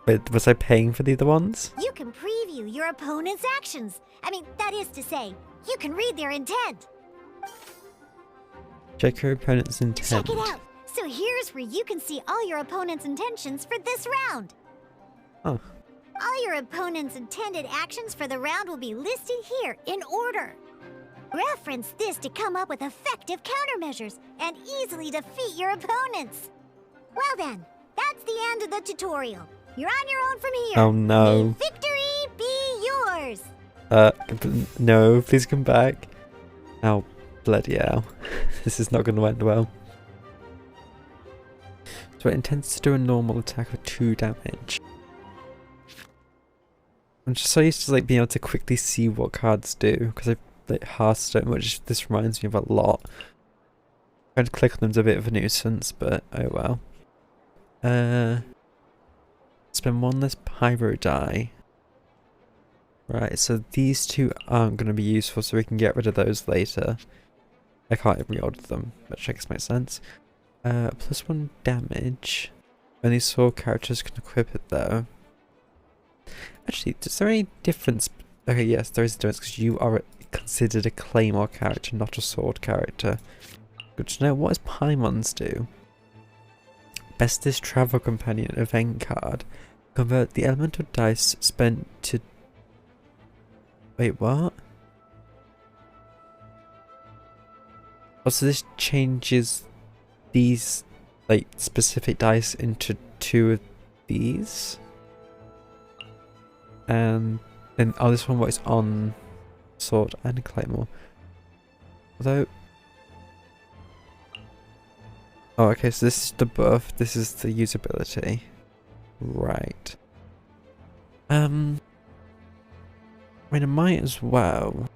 S1: Wait, was I paying for the other ones?
S3: You can preview your opponent's actions. I mean, that is to say, you can read their intent.
S1: Check your opponent's intent.
S3: Check it out. So here's where you can see all your opponent's intentions for this round.
S1: Oh.
S3: All your opponent's intended actions for the round will be listed here in order. Reference this to come up with effective countermeasures and easily defeat your opponents. Well then, that's the end of the tutorial. You're on your own from here.
S1: Oh no.
S3: May victory be yours.
S1: No, please come back. Oh, bloody hell. This is not going to end well. So it intends to do a normal attack of 2 damage. I'm just so used to like being able to quickly see what cards do, because I've played Hearthstone, which this reminds me of a lot. Trying to click on them's a bit of a nuisance, but oh well. Spend 1 less pyro die. Right, so these 2 aren't going to be useful, so we can get rid of those later. I can't reorder them, which I guess makes sense. +1 damage. Only sword characters can equip it though. Actually, is there any difference? Okay, yes, there is a difference because you are considered a claymore character, not a sword character. Good to know. What does Paimons do? Bestest travel companion event card. Convert the elemental dice spent to... Wait, what? Also, this changes these like specific dice into 2 of these, and then this one works on sword and claymore. Although, oh, okay, so this is the buff, this is the usability, right? I mean, I might as well.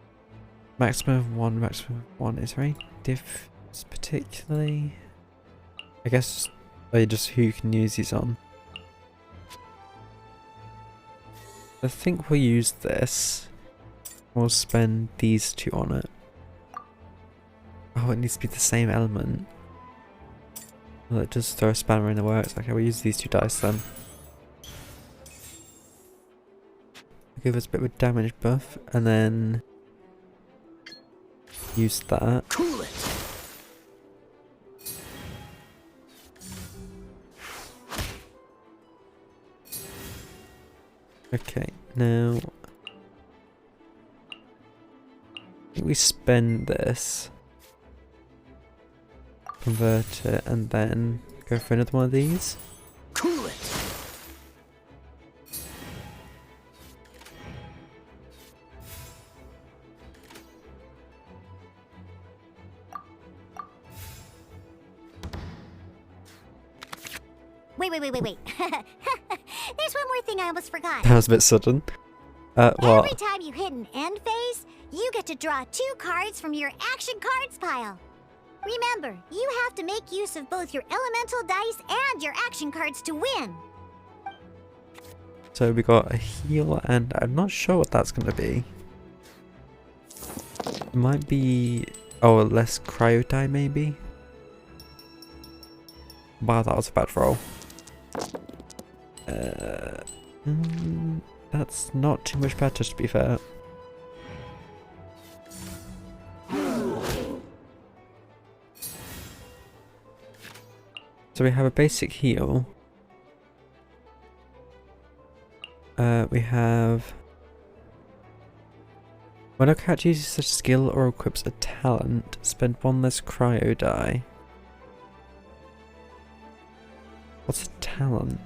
S1: Maximum of 1, maximum of 1. Is there any difference particularly? I guess just who you can use these on. I think we'll use this. We'll spend these 2 on it. Oh, it needs to be the same element. Well, it does throw a spanner in the works. Okay, we'll use these 2 dice then. Give us a bit of a damage buff, and then use that.
S2: Cool it.
S1: Okay, now I think we spend this, convert it, and then go for another one of these.
S2: Cool it.
S3: Wait. There's one more thing I almost forgot.
S1: That was a bit sudden.
S3: Every
S1: What?
S3: time you hit an end phase, you get to draw 2 cards from your action cards pile. Remember, you have to make use of both your elemental dice and your action cards to win.
S1: So we got a heal, and I'm not sure what that's going to be. It might be... oh, less cryo die maybe? Wow, that was a bad roll. That's not too much better, to be fair. So we have a basic heal. We have... when a character uses a skill or equips a talent, spend 1 less cryo die. What's a talent?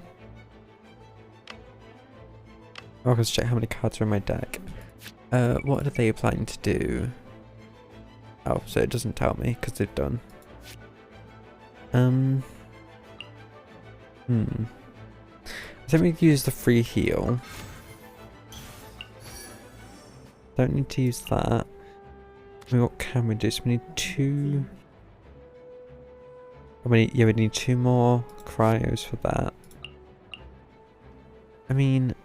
S1: Oh, let's check how many cards are in my deck. What are they planning to do? Oh, so it doesn't tell me because they've done. I think we can use the free heal. Don't need to use that. I mean, what can we do? So we need 2. We need 2 more cryos for that. I mean,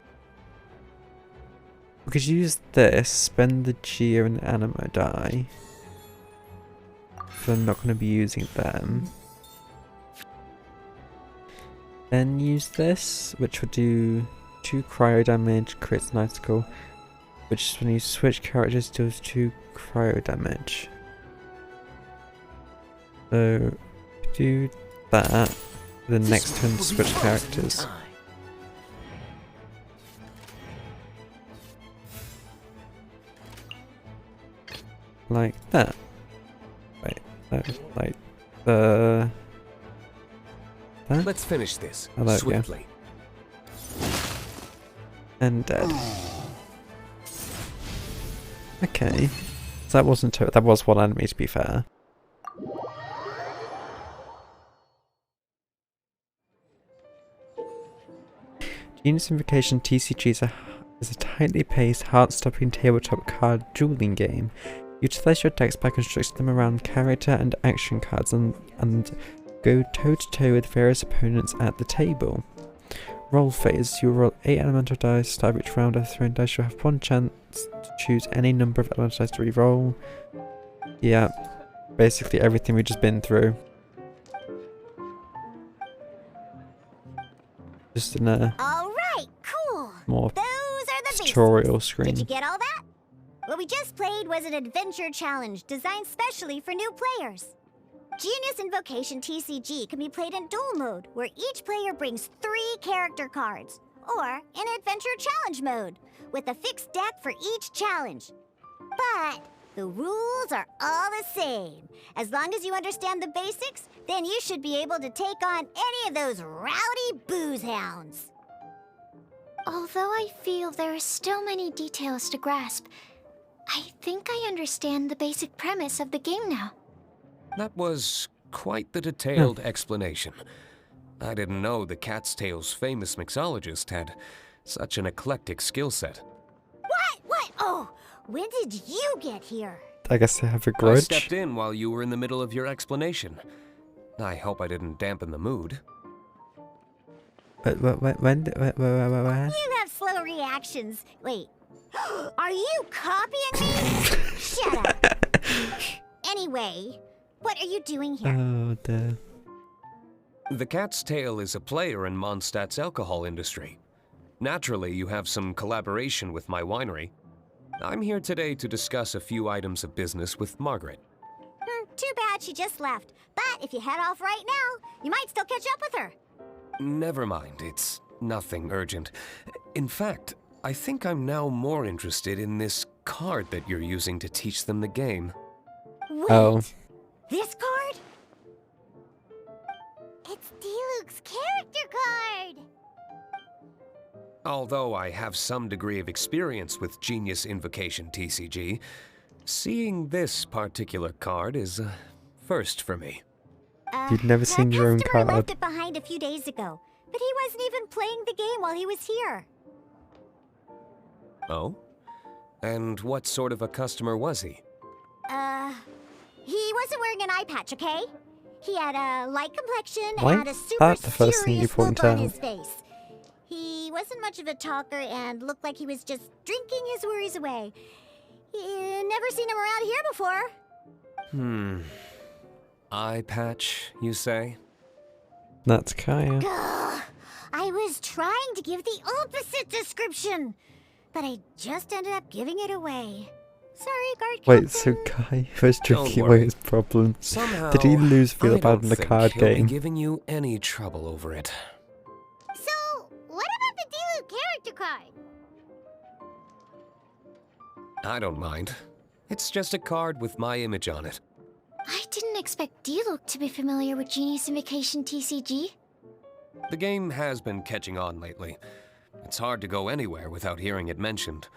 S1: we could use this, spend the Geo and Animo die. But I'm not going to be using them. Then use this, which will do 2 cryo damage, crits an icicle, which is when you switch characters deals 2 cryo damage. So do that, the next turn switch characters. Like that. Wait, no, like the... that?
S8: Let's finish this
S1: Oh, there we go.
S8: swiftly.
S1: And dead. Okay. So that wasn't that was one enemy, to be fair. Genius Invocation TCG is a tightly paced, heart-stopping tabletop card dueling game. Utilize your decks by constructing them around character and action cards and go toe-to-toe with various opponents at the table. Roll phase. You roll 8 elemental dice. Start each round of throwing dice. You'll have 1 chance to choose any number of elemental dice to re-roll. Yeah, basically everything we've just been through. Just in a
S3: Alright, cool.
S1: more
S3: Those are the basics.
S1: tutorial screen.
S3: Did you get all that? What we just played was an adventure challenge designed specially for new players. Genius Invocation TCG can be played in duel mode, where each player brings 3 character cards, or in adventure challenge mode, with a fixed deck for each challenge. But the rules are all the same. As long as you understand the basics, then you should be able to take on any of those rowdy booze hounds.
S5: Although I feel there are still many details to grasp, I think I understand the basic premise of the game now.
S8: That was quite the detailed explanation. I didn't know the Cat's Tail's famous mixologist had such an eclectic skill set.
S3: What? Oh, when did you get here?
S1: I guess I have a
S8: I
S1: grudge.
S8: stepped in while you were in the middle of your explanation. I hope I didn't dampen the mood.
S1: When?
S3: You have slow reactions. Wait, are you copying me? Shut up. Anyway, what are you doing here?
S1: Oh, dear.
S8: The Cat's Tail is a player in Mondstadt's alcohol industry. Naturally, you have some collaboration with my winery. I'm here today to discuss a few items of business with Margaret.
S3: Too bad she just left. But if you head off right now, you might still catch up with her.
S8: Never mind, it's nothing urgent. In fact, I think I'm now more interested in this card that you're using to teach them the game.
S3: Wait,
S1: Oh.
S3: this card? It's Diluc's character card!
S8: Although I have some degree of experience with Genius Invocation TCG, seeing this particular card is a first for me.
S1: You'd never seen your own
S3: customer
S1: card.
S3: left it behind a few days ago. But he wasn't even playing the game while he was here.
S8: Oh? And what sort of a customer was he?
S3: He wasn't wearing an eye patch, okay? He had a light complexion
S1: Why
S3: and a
S1: is
S3: super
S1: that the first thing you
S3: serious look
S1: point
S3: on
S1: out?
S3: his face. He wasn't much of a talker and looked like he was just drinking his worries away. Never seen him around here before.
S8: Eye patch, you say?
S1: That's Kaya.
S3: Ugh, I was trying to give the opposite description, but I just ended up giving it away. Sorry, guard
S1: Wait,
S3: captain.
S1: so Kaya was drinking away
S8: worry.
S1: his problems.
S8: Somehow,
S1: Did he lose feel
S8: I
S1: bad
S8: don't
S1: in the
S8: think
S1: card
S8: he'll
S1: game?
S8: be giving you any trouble over it.
S3: So, what about the Diluc character card?
S8: I don't mind. It's just a card with my image on it.
S5: I didn't expect Diluc to be familiar with Genius Invocation TCG.
S8: The game has been catching on lately. It's hard to go anywhere without hearing it mentioned.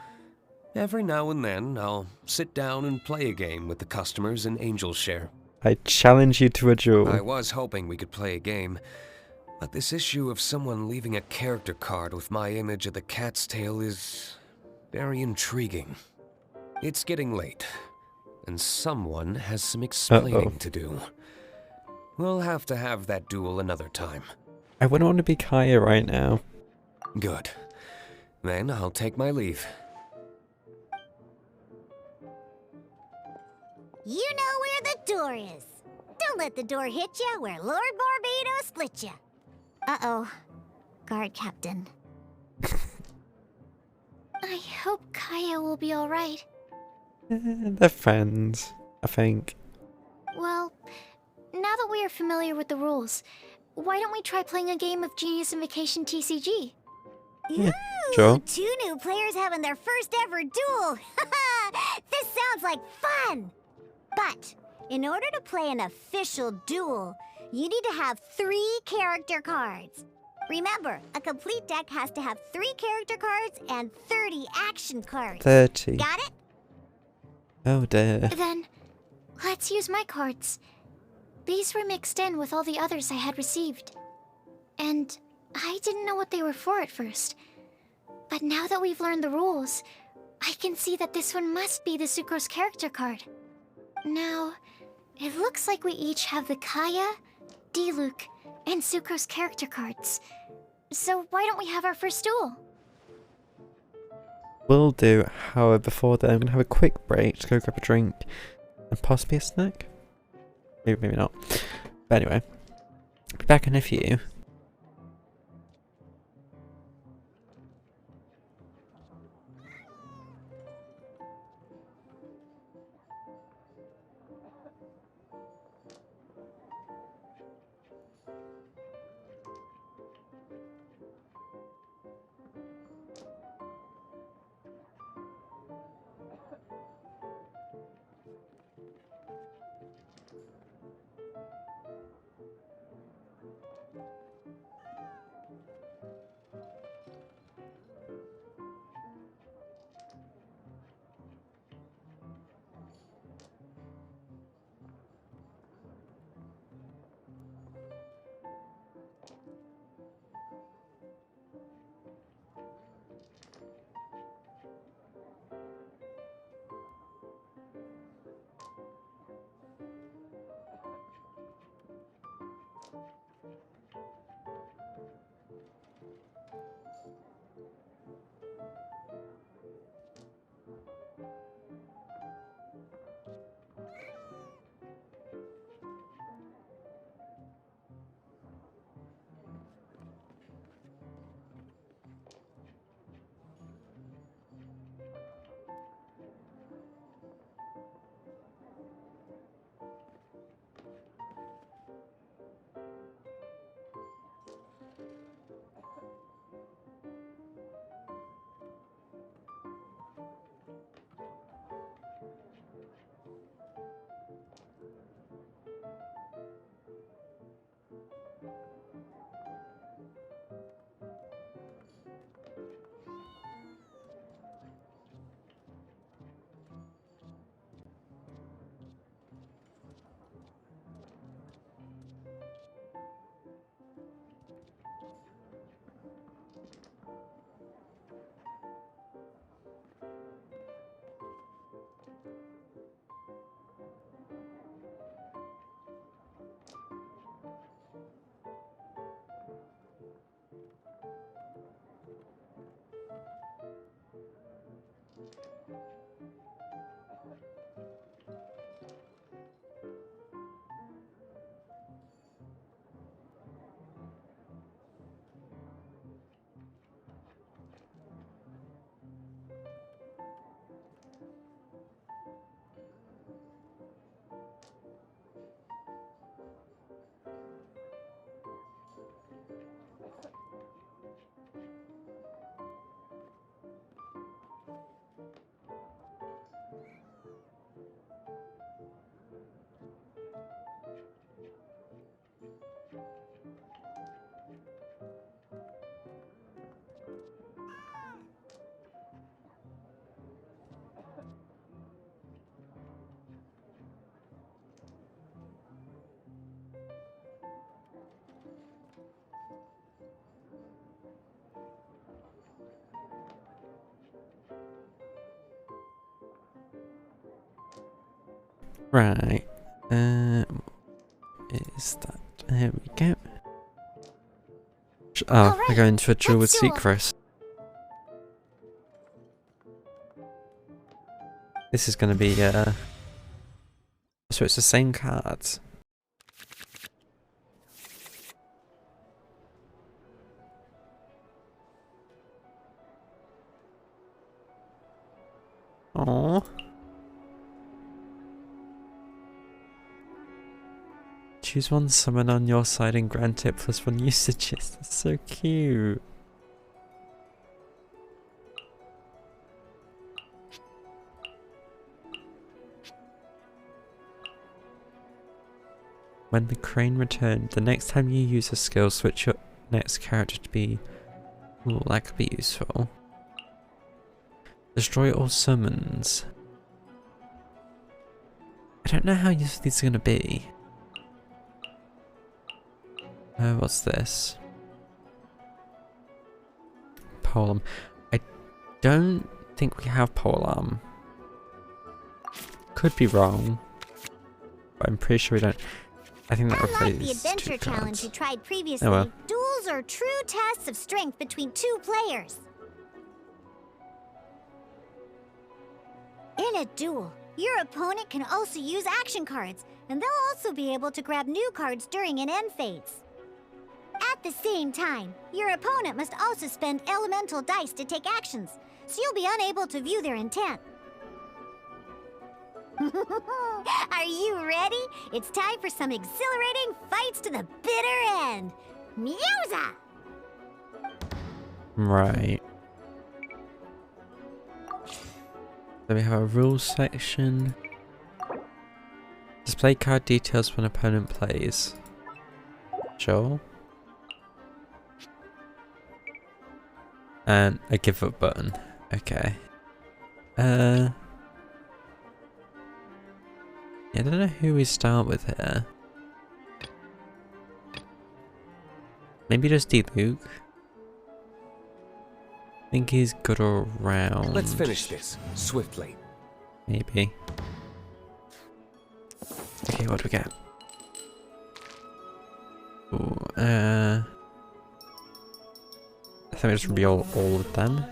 S8: Every now and then, I'll sit down and play a game with the customers in Angel's Share.
S1: I challenge you to a duel.
S8: I was hoping we could play a game, but this issue of someone leaving a character card with my image of the cat's tail is very intriguing. It's getting late, and someone has some explaining to do. We'll have to have that duel another time.
S1: I wouldn't want to be Kaya right now.
S8: Good. Then I'll take my leave.
S3: You know where the door is. Don't let the door hit you where Lord Barbados split you. Uh-oh. Guard captain.
S5: I hope Kaya will be alright.
S1: They're friends, I think.
S5: Well, now that we are familiar with the rules, why don't we try playing a game of Genius Invocation TCG?
S1: Yeah,
S3: Ooh,
S1: sure.
S3: 2 new players having their first ever duel. This sounds like fun. But in order to play an official duel, you need to have 3 character cards. Remember, a complete deck has to have 3 character cards and 30 action cards.
S1: 30.
S3: Got it?
S1: Oh dear.
S5: Then, let's use my cards. These were mixed in with all the others I had received. And I didn't know what they were for at first. But now that we've learned the rules, I can see that this one must be the Sucrose character card. Now, it looks like we each have the Kaya, Diluc, and Sucrose character cards. So why don't we have our first duel?
S1: Will do. However, before then, I'm going to have a quick break to go grab a drink and possibly a snack. Maybe not. But anyway, be back in a few. Right. Is that? There we go. Oh,
S3: Alright,
S1: we're going to a duel with
S3: let's duel.
S1: Seacrest. This is going to be, so it's the same cards. Aww. Choose one summon on your side and grant it +1 usages. That's so cute. When the crane returned, the next time you use a skill, switch your next character to be... Ooh, that could be useful. Destroy all summons. I don't know how useful these are going to be. What's this? Polearm. I don't think we have Polearm. Could be wrong, but I'm pretty sure we don't. I think that
S3: Unlike the
S1: replaces
S3: adventure
S1: two
S3: challenge
S1: cards.
S3: you tried previously,
S1: Oh well.
S3: duels are true tests of strength between two players. In a duel, your opponent can also use action cards, and they'll also be able to grab new cards during an end phase. At the same time, your opponent must also spend elemental dice to take actions, so you'll be unable to view their intent. Are you ready? It's time for some exhilarating fights to the bitter end. Musa!
S1: Right. So we have a rules section. Display card details when opponent plays. Sure. And a give up button. Okay. Yeah, I don't know who we start with here. Maybe just D-Luke. I think he's good all round.
S8: Let's finish this swiftly.
S1: Maybe. Okay, what do we get? Ooh, I think we just reveal all of them.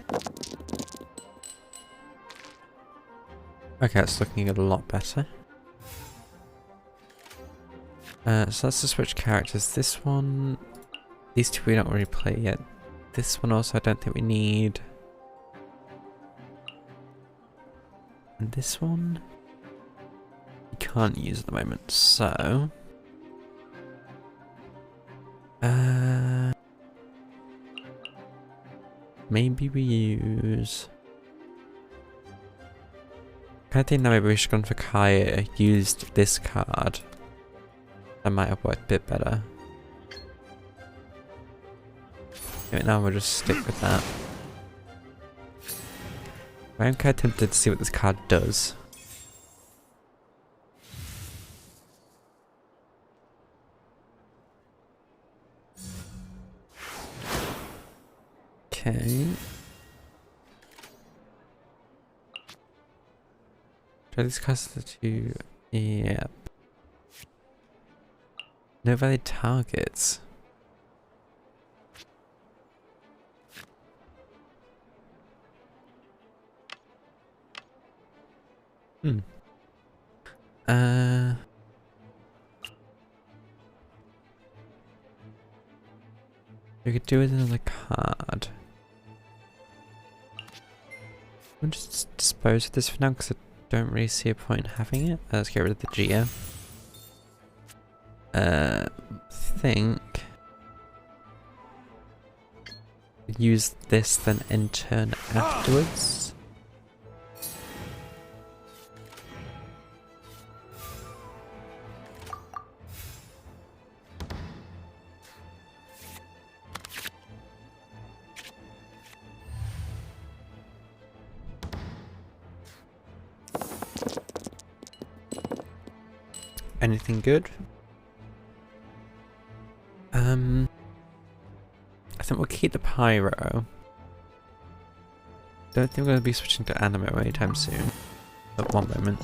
S1: Okay, it's looking a lot better. So let's just switch characters. This one, these two we don't really play yet. This one also I don't think we need. And this one, we can't use at the moment, so... maybe we use... I think that maybe we should have gone for Kaya, used this card. That might have worked a bit better. Okay, now we'll just stick with that. I am kind of tempted to see what this card does. Okay. Try these cards to... Yep. No valid targets. Hmm. We could do with another card. We'll just dispose of this for now because I don't really see a point in having it. Let's get rid of the Geo. Think use this then end turn afterwards. Anything good? I think we'll keep the Pyro. Don't think we're going to be switching to Animo anytime soon. But one moment.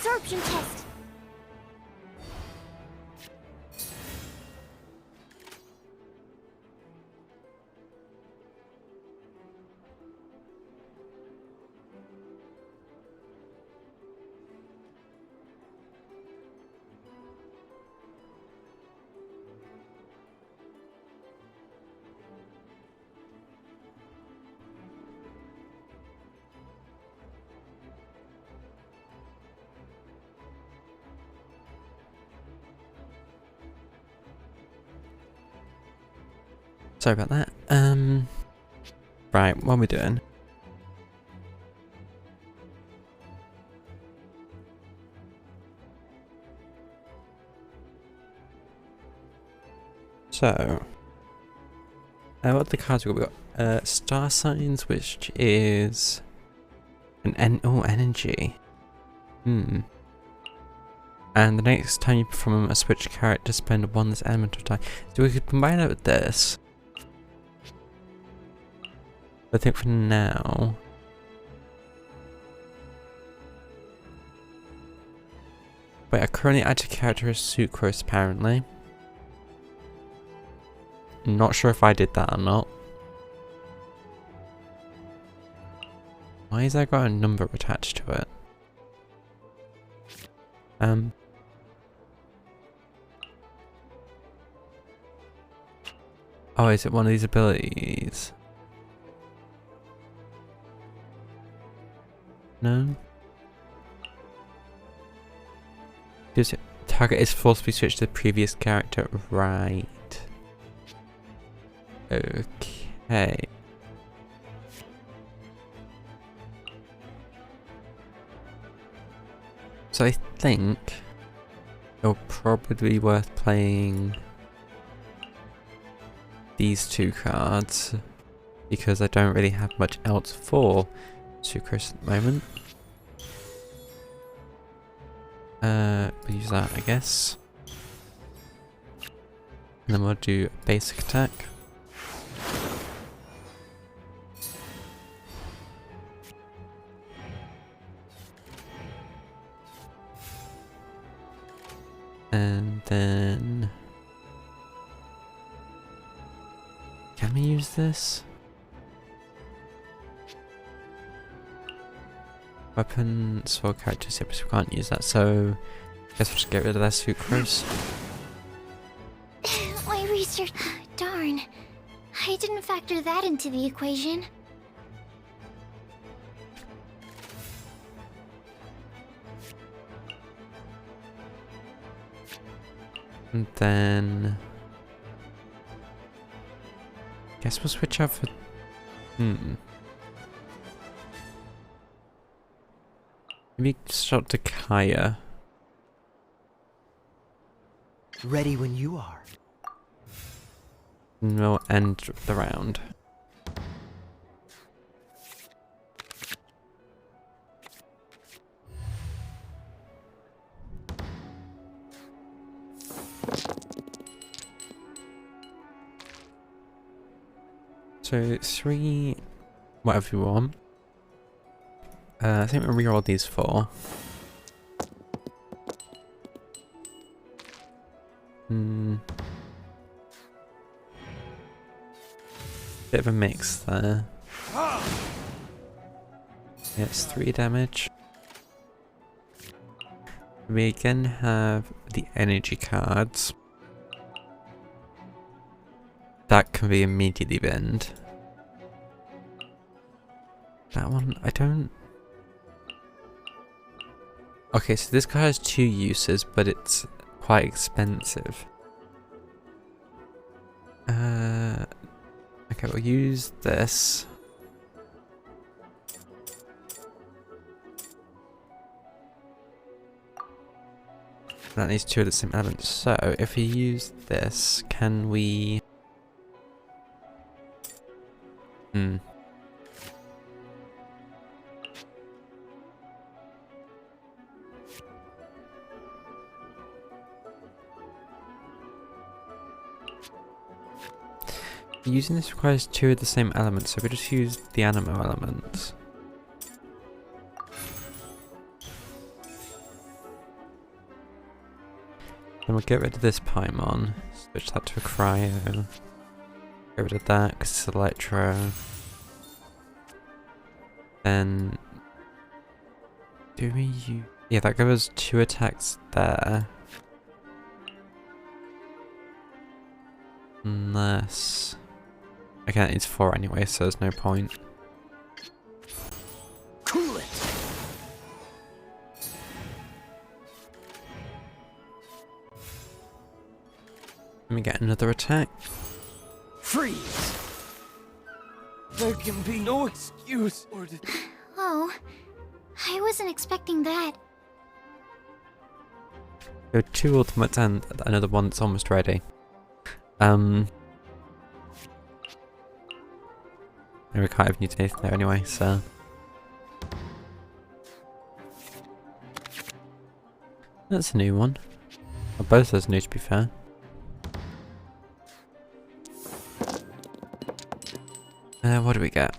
S5: absorption test.
S1: Sorry about that. Right, what are we doing? So, what are the cards we got? We got star signs, which is an energy. And the next time you perform a switch character, spend one this elemental die. So we could combine that with this. I think for now. Wait, a currently active character is Sucrose apparently. Not sure if I did that or not. Why has that got a number attached to it? Oh, is it one of these abilities? No? Does it target is forcibly switched to the previous character? Right. Okay. So I think it'll probably be worth playing these two cards because I don't really have much else for Sucrose at the moment. We'll use that, I guess. And then we'll do a basic attack. And then... Can we use this? Weapon, sword characters, yeah, but we can't use that, so... I guess we'll just get rid of that Sucrose.
S5: My research... Darn. I didn't factor that into the equation.
S1: And then... Guess we'll switch out for... Maybe shot to Kaya.
S7: Ready when you are.
S1: And we'll end the round. So 3, whatever you want. I think we'll reroll these 4. Bit of a mix there. Yeah, it's 3 damage. We again have the energy cards. That can be immediately binned. That one, I don't... Okay, so this card has 2 uses, but it's quite expensive. Okay, we'll use this. That needs 2 of the same elements. So, if we use this, can we... Using this requires 2 of the same elements, so we just use the animo elements. And we'll get rid of this Paimon. Switch that to a Cryo. Get rid of that because it's Electro. Then... do we use... yeah, that gives us 2 attacks there. Unless... okay, that needs 4 anyway, so there's no point.
S2: Cool it.
S1: Let me get another attack.
S2: Freeze. There can be no excuse or
S5: Oh, I wasn't expecting that.
S1: There are 2 ultimates and another one that's almost ready. We can't even use anything there anyway, so... that's a new one. Well, both of those new, to be fair. What do we get?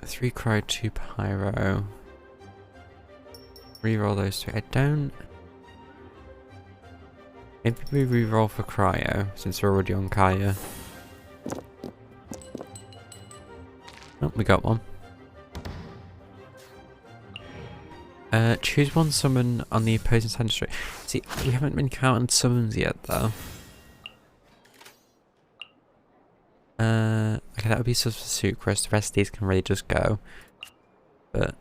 S1: 3 Cryo, 2 Pyro. Reroll those 3. I don't... maybe we reroll for Cryo, since we're already on Kaya. Oh, we got one. Choose one summon on the opposing side of the street. See, we haven't been counting summons yet, though. Okay, that would be sort of Sucrose. The rest of these can really just go. But,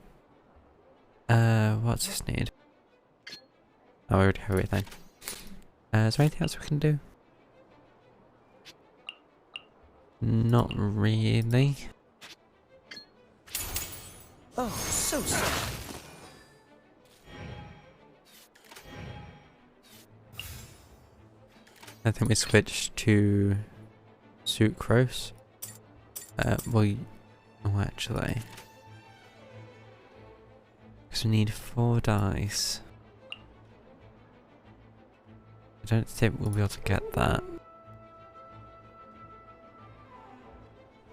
S1: what's this need? Oh, we already have everything. Is there anything else we can do? Not really.
S2: Oh, so sorry.
S1: I think we switched to Sucrose. Oh, actually. Because we need 4 dice. I don't think we'll be able to get that.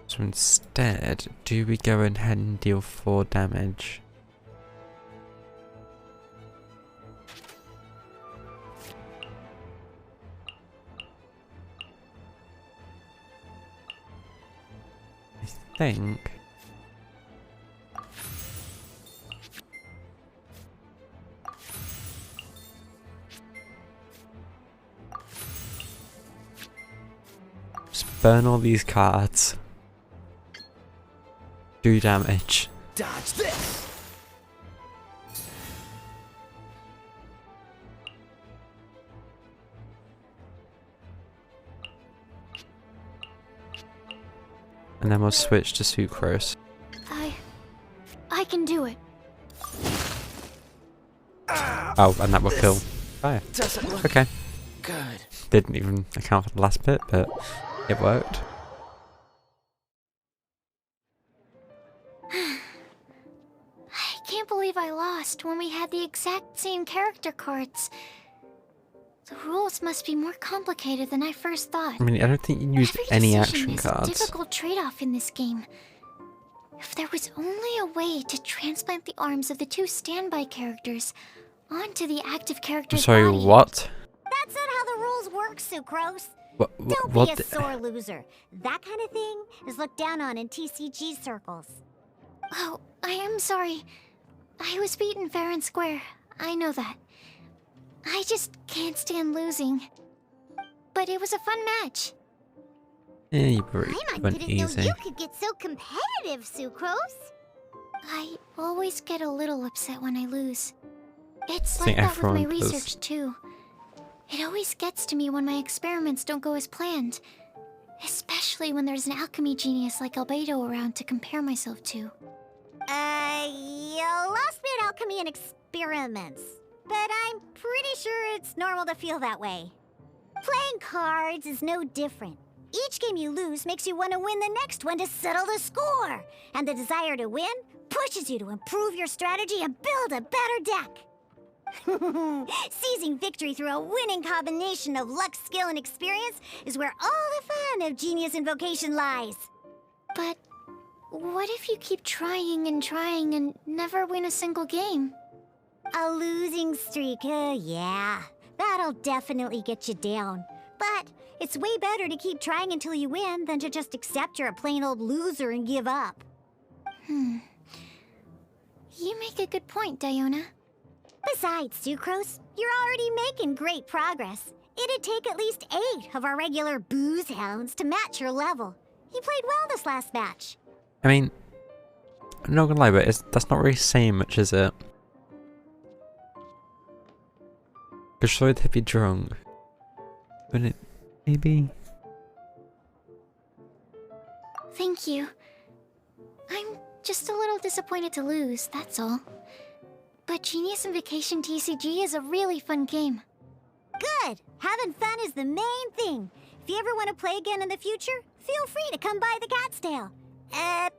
S1: So instead, do we go ahead and deal 4 damage? I think. Just burn all these cards. Do damage.
S2: Dodge this.
S1: And then we'll switch to Sucrose.
S5: I can do it.
S1: Oh, and that will kill fire.
S2: Doesn't look
S1: Okay.
S2: good.
S1: Didn't even account for the last bit, but it worked.
S5: I can't believe I lost when we had the exact same character cards. The rules must be more complicated than I first thought.
S1: I mean, I don't think you used
S5: Every
S1: any
S5: decision
S1: action
S5: is
S1: cards.
S5: a difficult trade-off in this game. If there was only a way to transplant the arms of the 2 standby characters onto the active
S1: I'm
S5: character's
S1: sorry,
S5: body.
S1: what?
S3: That's not how the rules work, Sucrose. Don't
S1: What?
S3: be a sore loser. That kind of thing is looked down on in TCG circles.
S5: Oh, I am sorry. I was beaten fair and square. I know that. I just can't stand losing. But it was a fun match.
S1: Yeah, you
S3: Paimon
S1: went
S3: didn't know
S1: easy.
S3: you could get so competitive, Sucrose.
S5: I always get a little upset when I lose. It's
S1: I
S5: like
S1: think
S5: that with my
S1: everyone does.
S5: research too. It always gets to me when my experiments don't go as planned. Especially when there's an alchemy genius like Albedo around to compare myself to.
S3: You lost me at alchemy and experiments. But I'm pretty sure it's normal to feel that way. Playing cards is no different. Each game you lose makes you want to win the next one to settle the score. And the desire to win pushes you to improve your strategy and build a better deck. Seizing victory through a winning combination of luck, skill, and experience is where all the fun of Genius Invocation lies.
S5: But what if you keep trying and never win a single game?
S3: A losing streak, yeah. That'll definitely get you down. But it's way better to keep trying until you win than to just accept you're a plain old loser and give up.
S5: You make a good point, Diona.
S3: Besides, Sucrose, you're already making great progress. It'd take at least 8 of our regular booze hounds to match your level. You played well this last match.
S1: I mean, I'm not gonna lie, but that's not really saying much, is it? Because sure they'd be drunk. But it, maybe...
S5: Thank you. I'm just a little disappointed to lose, that's all. But Genius Invocation TCG is a really fun game.
S3: Good! Having fun is the main thing. If you ever want to play again in the future, feel free to come by the Cat's Tail.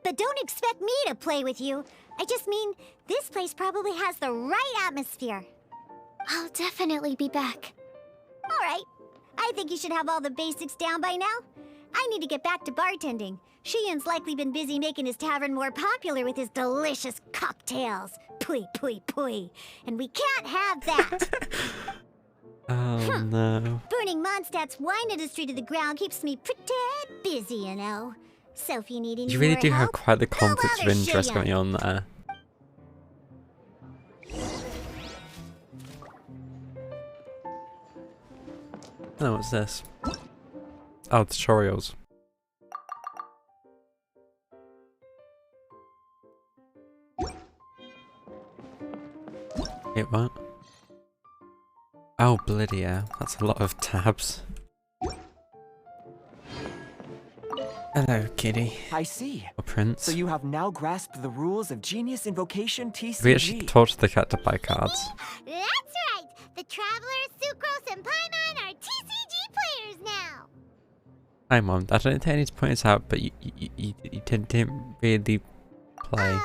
S3: But don't expect me to play with you. I just mean, this place probably has the right atmosphere.
S5: I'll definitely be back.
S3: Alright. I think you should have all the basics down by now. I need to get back to bartending. Shian's likely been busy making his tavern more popular with his delicious cocktails. Pui, pui, pui. And we can't have that.
S1: Oh no.
S3: Burning Mondstadt's wine industry to the ground keeps me pretty busy, you know. So if you need any
S1: You really
S3: more
S1: do have
S3: help,
S1: quite the
S3: go
S1: conflict of
S3: bother
S1: interest
S3: Shian.
S1: going on there. Oh, what's this? Oh, tutorials. Wait, what? Oh, bloody hell. That's a lot of tabs. Hello, kitty.
S7: I see.
S1: Or prince.
S7: So you have now grasped the rules of Genius Invocation TCG.
S1: We actually taught the cat to buy cards.
S3: That's right! The Travelers, Sucrose, and Paimon are TCG players now!
S1: Hi, Mom. I don't think I need to point this out, but you didn't really play.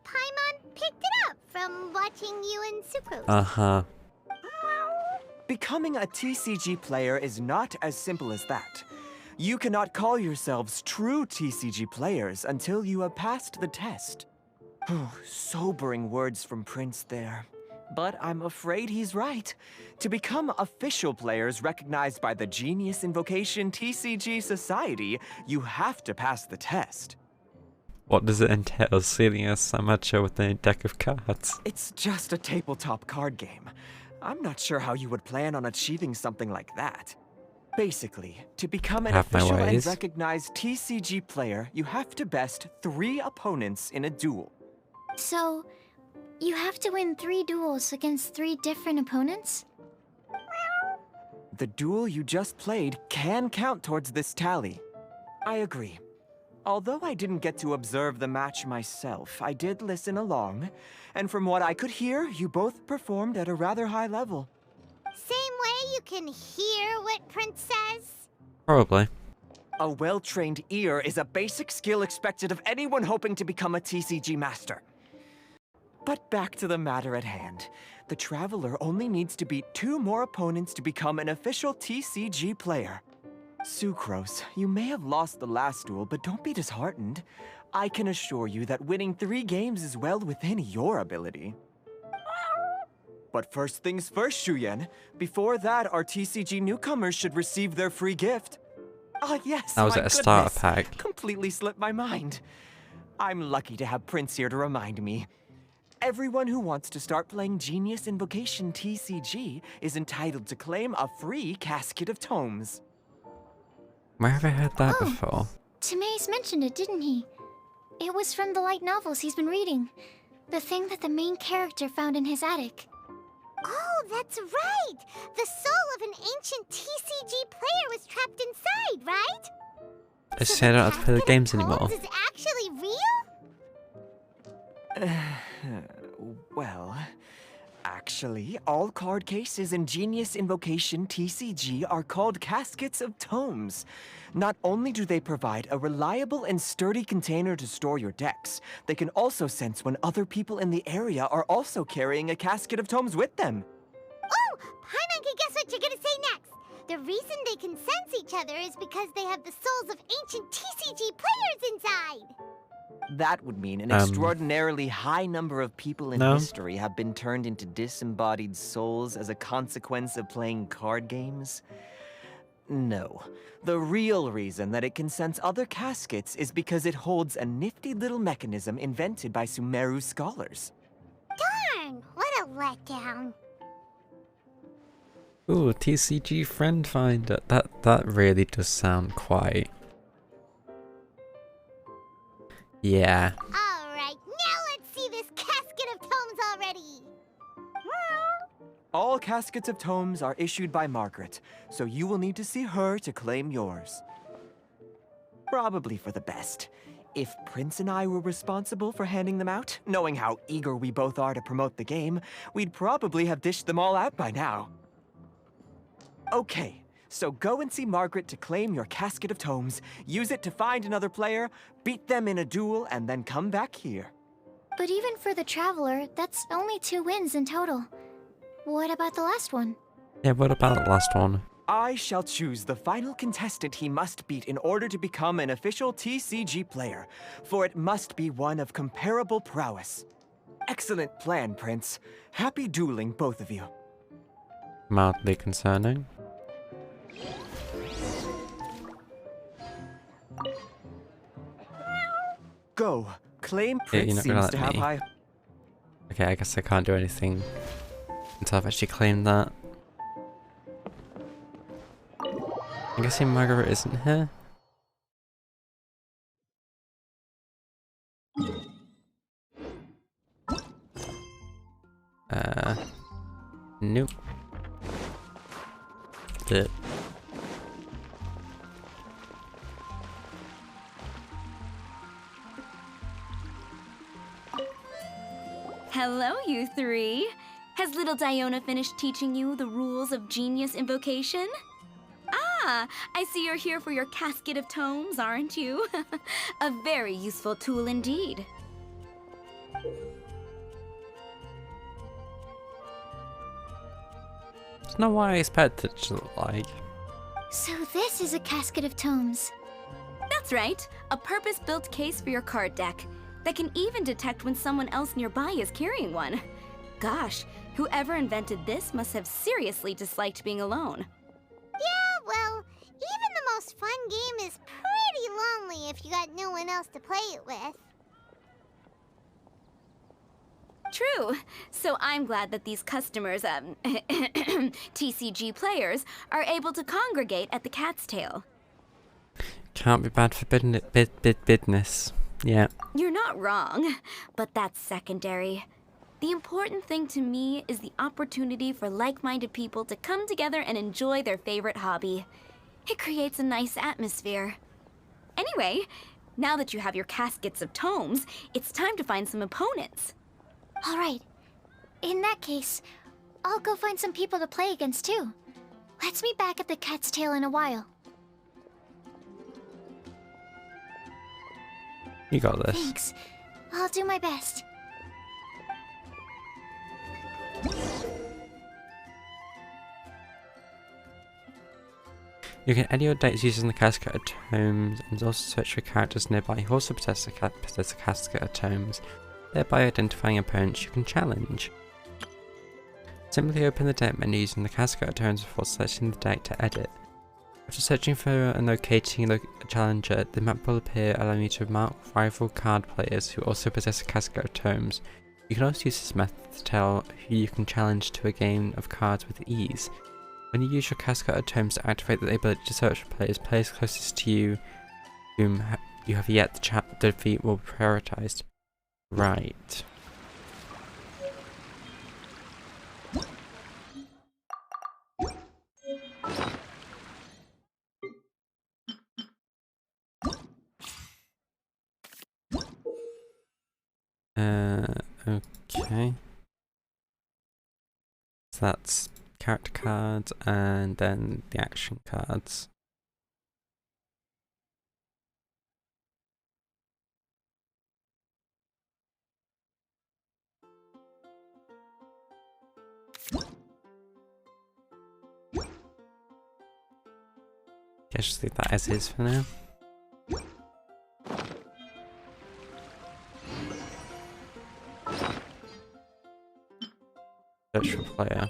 S3: Paimon picked it up from watching you and Sucrose.
S1: Uh-huh.
S7: Becoming a TCG player is not as simple as that. You cannot call yourselves true TCG players until you have passed the test. Sobering words from Prince there. But I'm afraid he's right. To become official players recognized by the Genius Invocation TCG Society, you have to pass the test.
S1: What does it entail, sealing a amateur with a deck of cards?
S7: It's just a tabletop card game. I'm not sure how you would plan on achieving something like that. Basically, to become an
S1: Have my
S7: official and
S1: ways.
S7: recognized TCG player, you have to best 3 opponents in a duel.
S5: So, you have to win 3 duels against 3 different opponents?
S7: The duel you just played can count towards this tally. I agree. Although I didn't get to observe the match myself, I did listen along, and from what I could hear, you both performed at a rather high level.
S3: Same way you can hear what Prince says?
S1: Probably.
S7: A well-trained ear is a basic skill expected of anyone hoping to become a TCG master. But back to the matter at hand. The Traveler only needs to beat 2 more opponents to become an official TCG player. Sucrose, you may have lost the last duel, but don't be disheartened. I can assure you that winning 3 games is well within your ability. But first things first, Shuyen. Before that, our TCG newcomers should receive their free gift. Ah, yes,
S1: That was
S7: my
S1: at a starter
S7: goodness.
S1: pack.
S7: Completely slipped my mind. I'm lucky to have Prince here to remind me. Everyone who wants to start playing Genius Invocation TCG is entitled to claim a free casket of tomes.
S1: Where have I heard that
S5: Oh.
S1: before?
S5: Timaeus mentioned it, didn't he? It was from the light novels he's been reading. The thing that the main character found in his attic.
S3: Oh, that's right! The soul of an ancient TCG player was trapped inside, right?
S1: I just say I don't have to play the
S3: casket of
S1: games anymore.
S3: tomes is actually real?
S7: Well, actually, all card cases in Genius Invocation TCG are called caskets of tomes. Not only do they provide a reliable and sturdy container to store your decks, they can also sense when other people in the area are also carrying a casket of tomes with them.
S3: Oh, Paimon can guess what you're gonna say next. The reason they can sense each other is because they have the souls of ancient TCG players inside.
S7: That would mean an
S1: Um,
S7: extraordinarily high number of people in
S1: no.
S7: history have been turned into disembodied souls as a consequence of playing card games. No. The real reason that it can sense other caskets is because it holds a nifty little mechanism invented by Sumeru scholars.
S3: Darn, what a letdown.
S1: Ooh, TCG friend finder. That really does sound quite. Yeah.
S3: Alright, now let's see this casket of tomes already.
S7: All caskets of tomes are issued by Margaret, so you will need to see her to claim yours. Probably for the best. If Prince and I were responsible for handing them out, knowing how eager we both are to promote the game, we'd probably have dished them all out by now. Okay, so go and see Margaret to claim your casket of tomes, use it to find another player, beat them in a duel, and then come back here.
S5: But even for the Traveler, that's only 2 wins in total. What about the last one?
S1: Yeah, what about the last one?
S7: I shall choose the final contestant he must beat in order to become an official TCG player, for it must be one of comparable prowess. Excellent plan, Prince. Happy dueling, both of you.
S1: Mildly concerning.
S7: Go. Claim
S1: Yeah, you're
S7: Prince
S1: not gonna
S7: seems to
S1: let
S7: have
S1: me.
S7: high...
S1: Okay, I guess I can't do anything until I've actually claimed that. I'm guessing Margaret isn't here. Nope. Did.
S6: Hello, you three. Has little Diona finished teaching you the rules of genius invocation? Ah, I see you're here for your casket of tomes, aren't you? A very useful tool indeed.
S1: It's not what I expected it to look like.
S5: So this is a casket of tomes.
S6: That's right, a purpose-built case for your card deck that can even detect when someone else nearby is carrying one. Gosh, whoever invented this must have seriously disliked being alone.
S3: Yeah, well, even the most fun game is pretty lonely if you got no one else to play it with.
S6: True. So I'm glad that these customers, TCG players, are able to congregate at the Cat's Tail.
S1: Can't be bad for business. Yeah.
S6: You're not wrong, but that's secondary. The important thing to me is the opportunity for like-minded people to come together and enjoy their favorite hobby. It creates a nice atmosphere. Anyway, now that you have your caskets of tomes, it's time to find some opponents.
S5: All right. In that case, I'll go find some people to play against too. Let's meet back at the Cat's Tail in a while.
S1: You got this.
S5: Thanks. I'll do my best.
S1: You can edit your decks using the casket of tomes and also search for characters nearby who also possess a casket of tomes, thereby identifying opponents you can challenge. Simply open the deck menu using the casket of tomes before searching the deck to edit. After searching for and locating a challenger, the map will appear, allowing you to mark rival card players who also possess a casket of tomes. You can also use this method to tell who you can challenge to a game of cards with ease. When you use your casket of tomes to activate the ability to search for players closest to you whom you have yet to defeat will be prioritized. Right. Okay. So that's character cards and then the action cards. Guess just leave that as is for now. virtual player.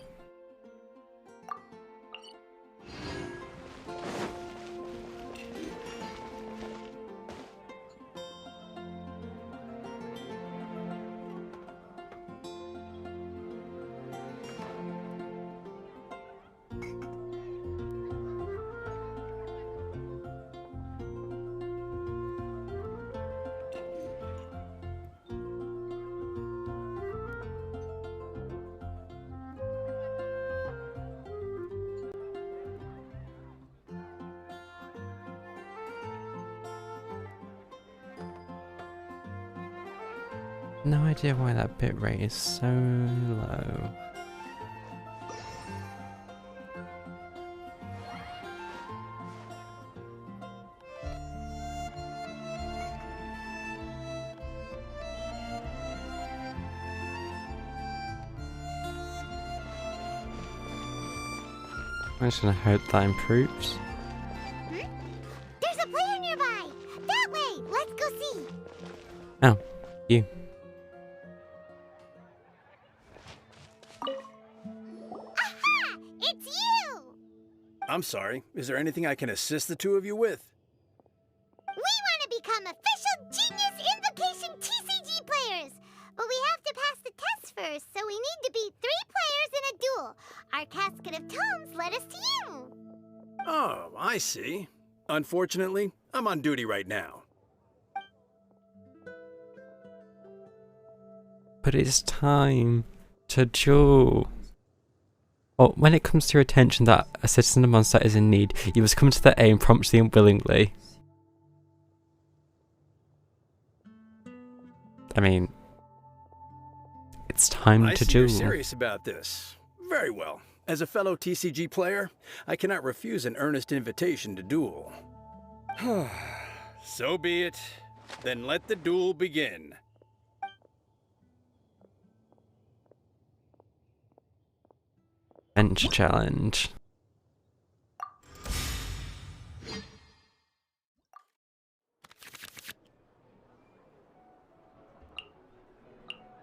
S1: No idea why that bitrate is so low. I'm just gonna hope that improves.
S3: There's a player nearby! That way! Let's go see!
S1: Oh, you.
S3: Aha! It's you!
S9: I'm sorry. Is there anything I can assist the two of you with?
S3: We want to become official Genius Invocation TCG players! But we have to pass the test first, so we need to beat 3 players in a duel. Our casket of tomes led us to you!
S9: Oh, I see. Unfortunately, I'm on duty right now.
S1: But it's time to duel. Well, when it comes to your attention that a citizen of Mondstadt is in need, you must come to their aim promptly and willingly. I mean, it's time
S9: I
S1: to
S9: see
S1: duel.
S9: you're serious about this. Very well. As a fellow TCG player, I cannot refuse an earnest invitation to duel. So be it. Then let the duel begin.
S1: Bench challenge.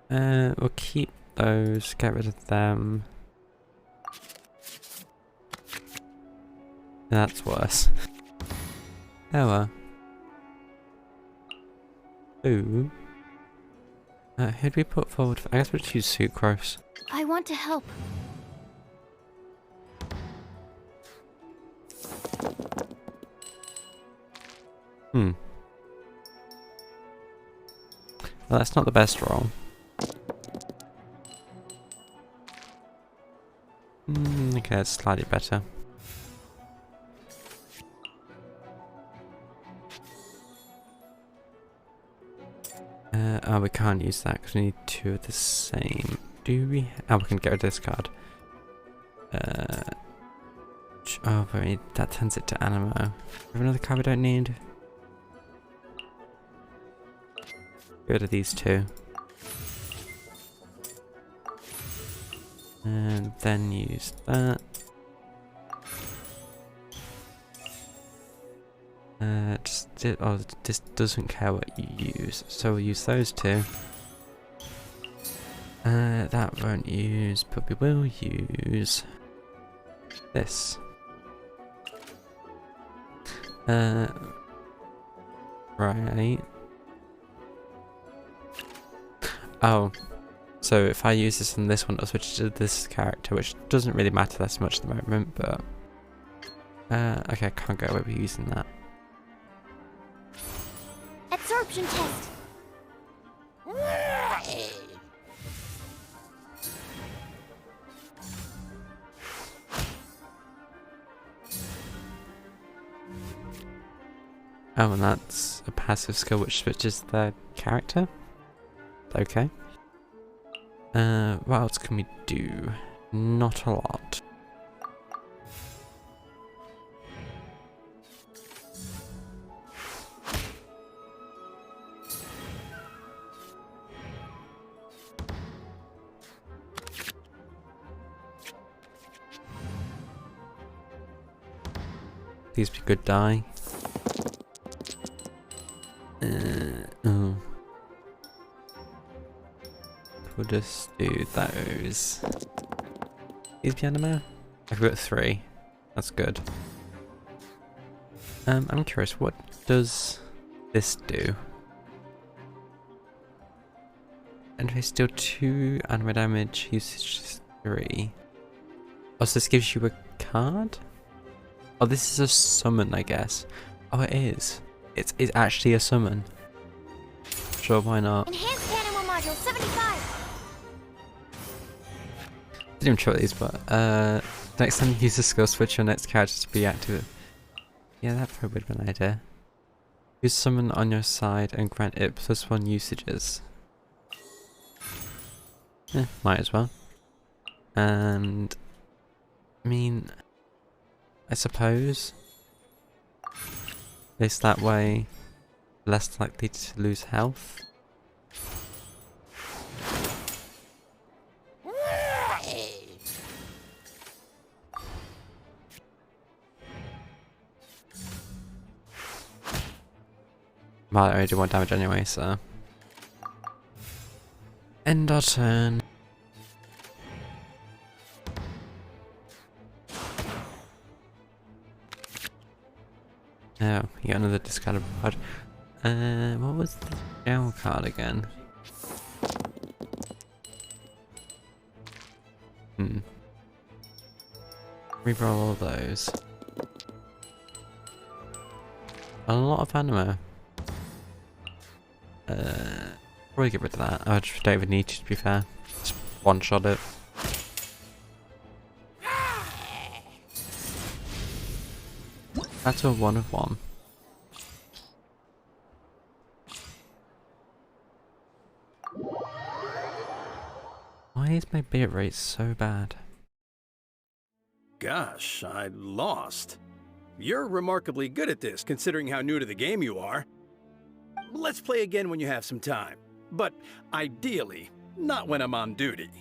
S1: We'll keep those, get rid of them. That's worse. Oh well. Ooh. Who'd we put forward? I guess we'll choose Sucrose.
S5: I want to help.
S1: Well, that's not the best roll. Okay, that's slightly better. Oh, we can't use that because we need 2 of the same. Do we? Oh, we can get rid of this card. Oh, but that turns it to Animo. Have another card we don't need? Get rid of these 2. And then use that. This doesn't care what you use, so we'll use those 2. That won't use, but we will use this. Right. Oh, so if I use this and this one, I'll switch to this character, which doesn't really matter that much at the moment, but... okay, I can't get away with using that.
S3: Absorption test!
S1: Oh, and that's a passive skill which switches the character? Okay. What else can we do? Not a lot. These be good die. Oh. We'll just do those. Is the anime? I've got 3. That's good. I'm curious, what does this do? And if I steal 2 anime damage, usage 3. Oh, so this gives you a card? Oh, this is a summon, I guess. Oh, it is. It's actually a summon. Sure, why not?
S5: Enhanced Animal Module 75!
S1: Didn't even try these, but next time you use the skill, switch your next character to be active. Yeah, that probably would have been an idea. Use summon on your side and grant it +1 usages. Yeah, might as well. And I mean, I suppose this that way, less likely to lose health. Well, I already do 1 damage anyway, so. End our turn. Oh, you got another discarded card. What was the gel card again? Reroll all those. A lot of anima. Probably get rid of that. I just don't even need to be fair. Just one-shot it. That's a 1 of 1. Why is my bit rate so bad?
S9: Gosh, I lost. You're remarkably good at this, considering how new to the game you are. Let's play again when you have some time. But ideally, not when I'm on duty.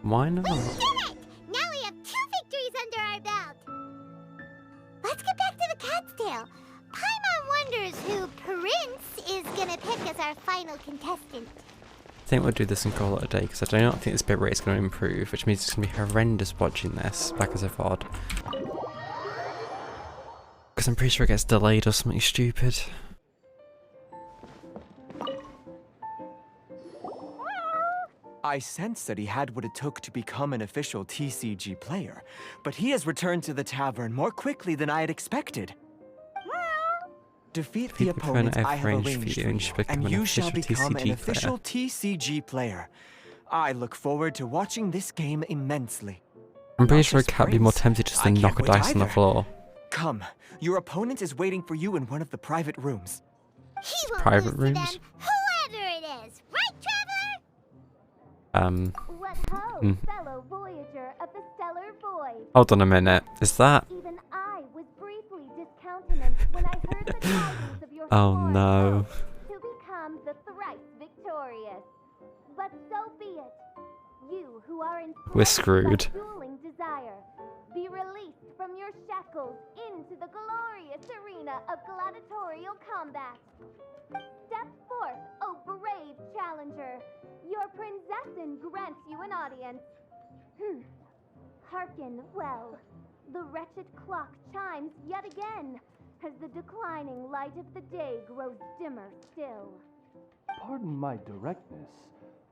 S1: Why not?
S3: We did it! Now we have 2 victories under our belt. Let's get back to the cat's tail. Paimon wonders who Prince is gonna pick as our final contestant.
S1: I think we'll do this and call it a day, because I do not think this bit rate is going to improve, which means it's going to be horrendous watching this back as a VOD. Because I'm pretty sure it gets delayed or something stupid.
S7: I sensed that he had what it took to become an official TCG player, but he has returned to the tavern more quickly than I had expected. Defeat the opponent I have arranged for you, and you shall become an official TCG player. I look forward to watching this game immensely.
S1: I'm pretty sure I can't be more tempted just to knock a dice on the floor.
S7: Come, your opponent is waiting for you in one of the private rooms.
S3: He won't
S1: Private
S3: lose to
S1: rooms?
S3: them, whoever it is. Right, Trevor?
S5: What ho, fellow voyager of the stellar void.
S1: Hold on a minute. Is that?
S5: Even I was briefly discountenanced when I heard the tidings of your
S1: Oh
S5: sworn
S1: no.
S5: oath to become the thrice victorious. But so be it. You who are enslaved
S1: We're screwed.
S5: by dueling desire, be released from your shackles into the glorious arena of gladiatorial combat. Step forth, O brave challenger. Your princessin grants you an audience. Hearken well. The wretched clock chimes yet again, as the declining light of the day grows dimmer still.
S10: Pardon my directness,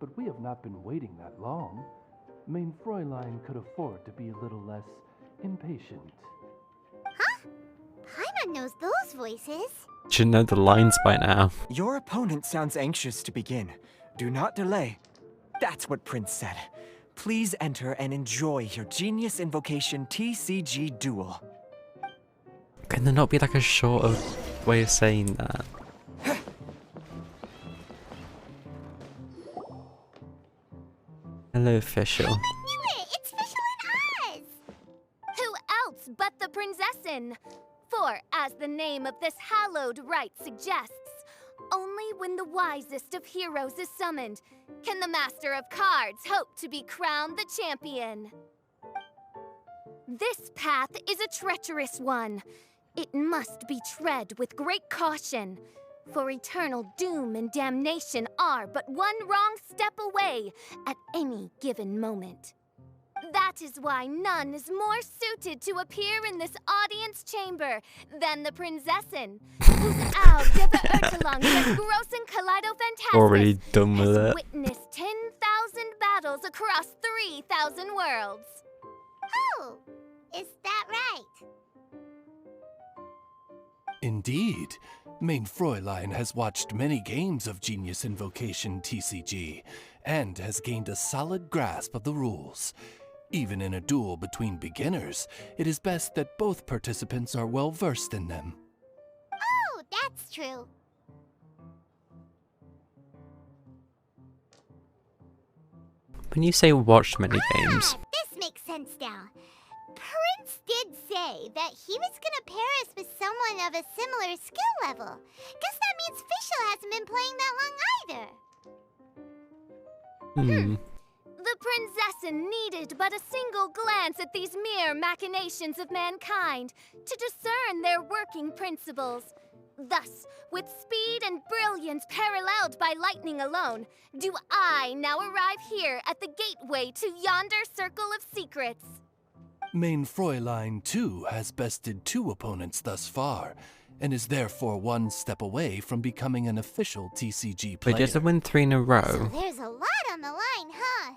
S10: but we have not been waiting that long. Mein Fräulein could afford to be a little less impatient.
S3: Huh? Paimon knows those voices.
S1: Should know the lines by now.
S7: Your opponent sounds anxious to begin. Do not delay. That's what Prince said. Please enter and enjoy your Genius Invocation TCG duel.
S1: Can there not be like a shorter way of saying that? Hello, official.
S3: I knew it! It's Fischl and Oz!
S6: Who else but the princessin? For, as the name of this hallowed rite suggests, only when the wisest of heroes is summoned can the master of cards hope to be crowned the champion. This path is a treacherous one. It must be tread with great caution, for eternal doom and damnation are but one wrong step away at any given moment.
S5: That is why none is more suited to appear in this audience chamber than the Prinzessin, whose Al Ertelong gross and
S1: Already
S5: Kaleido
S1: done with
S5: has
S1: it.
S5: witnessed 10,000 battles across 3,000 worlds.
S3: Oh, is that right?
S10: Indeed. Main Fräulein has watched many games of Genius Invocation TCG, and has gained a solid grasp of the rules. Even in a duel between beginners, it is best that both participants are well versed in them.
S3: Oh, that's true.
S1: When you say watched many games,
S3: This makes sense now. Prince did say that he was gonna pair us with someone of a similar skill level. Guess that means Fischl hasn't been playing that long either.
S5: The Prinzessin needed but a single glance at these mere machinations of mankind to discern their working principles. Thus, with speed and brilliance paralleled by lightning alone, do I now arrive here at the gateway to yonder circle of secrets.
S10: Main Fräulein, too, has bested 2 opponents thus far, and is therefore 1 step away from becoming an official TCG player.
S1: but does it win 3 in a
S3: So
S1: row?
S3: there's a lot on the line, huh?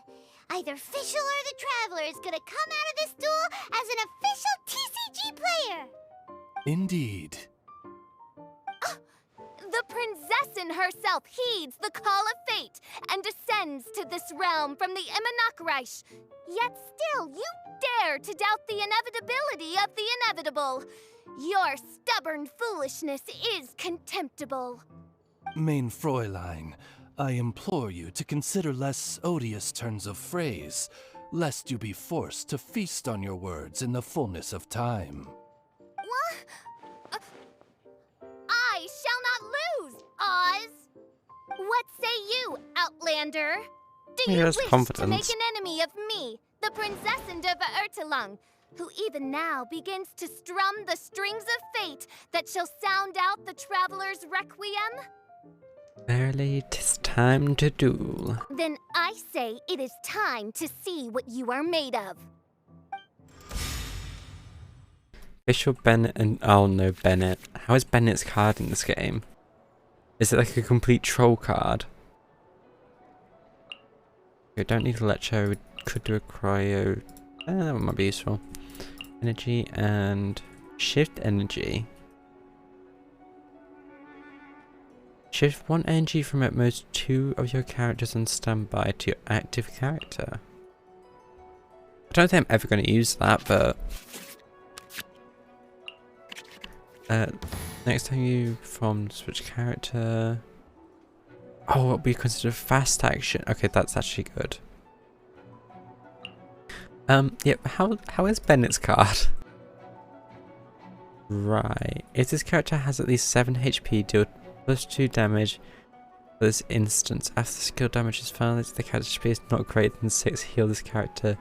S3: Either Fischl or the Traveler is gonna come out of this duel as an official TCG player.
S10: Indeed.
S5: The Prinzessin herself heeds the call of fate and descends to this realm from the Immonachreich. Yet still, you dare to doubt the inevitability of the inevitable. Your stubborn foolishness is contemptible.
S10: Main Fräulein, I implore you to consider less odious turns of phrase, lest you be forced to feast on your words in the fullness of time.
S5: I shall not lose, Oz! What say you, Outlander? Do
S1: He
S5: you
S1: has
S5: wish to
S1: confidence.
S5: make an enemy of me, the Prinzessin de Ertelong, who even now begins to strum the strings of fate that shall sound out the traveler's requiem?
S1: Verily, 'tis time to duel.
S5: Then I say it is time to see what you are made of.
S1: Fischl, Bennett, and oh no, Bennett. How is Bennett's card in this game? Is it like a complete troll card? We don't need a lecture, we could do a cryo. That one might be useful. Energy and shift energy. Shift 1 energy from at most 2 of your characters on standby to your active character. I don't think I'm ever going to use that, but next time you switch character. Oh, what we consider fast action. Okay, that's actually good. Yep. How is Bennett's card? Right. If this character has at least 7 HP, deal +2 damage for this instance. After the skill damage is finalized, the character's HP is not greater than 6. Heal this character.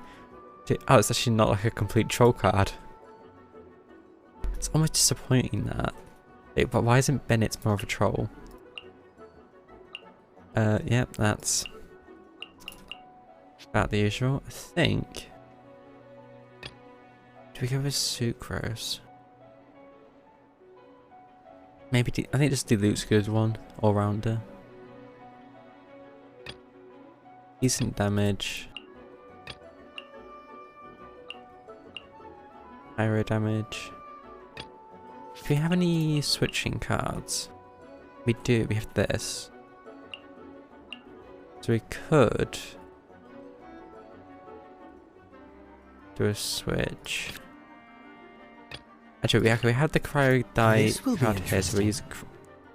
S1: Oh, it's actually not like a complete troll card. It's almost disappointing that. But why isn't Bennett more of a troll? Yep, that's about the usual, I think. Do we go with Sucrose? Maybe, I think just Dilute's good one, all-rounder. Decent damage. Higher damage. Do we have any switching cards? We do, we have this. So we could do a switch. Actually, we had the cryo die card here, so we use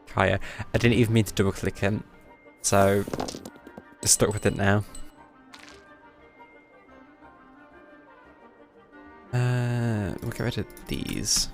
S1: cryo. I didn't even mean to double click it, so just stuck with it now. We'll get rid of these.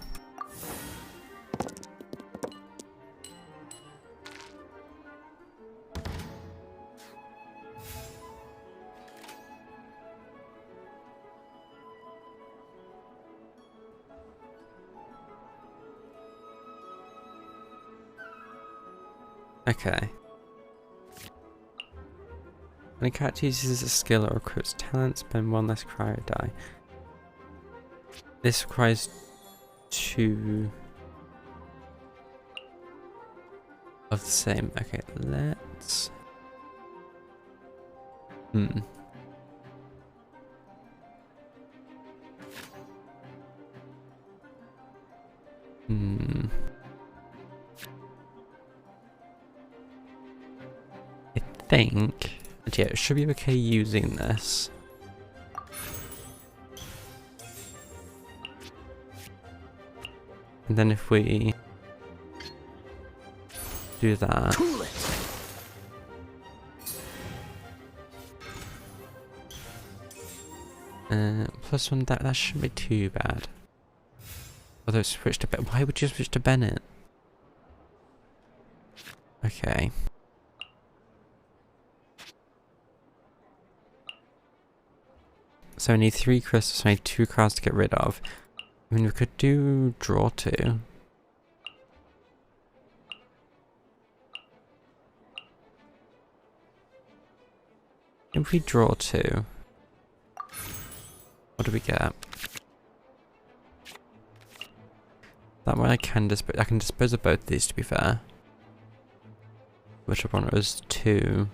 S1: Okay. When a character uses a skill or recruits talent, spend 1 less cryo die. This requires 2 of the same. Okay, let's... I think... Yeah, it should be okay using this. And then if we do that,
S2: Cool it.
S1: +1, that shouldn't be too bad. Although switch to why would you switch to Bennett? Okay. So I need 3 crystals, so I need 2 cards to get rid of. I mean, we could do draw 2. If we draw 2, what do we get? That way I can dispose of both these, to be fair. Which one was 2?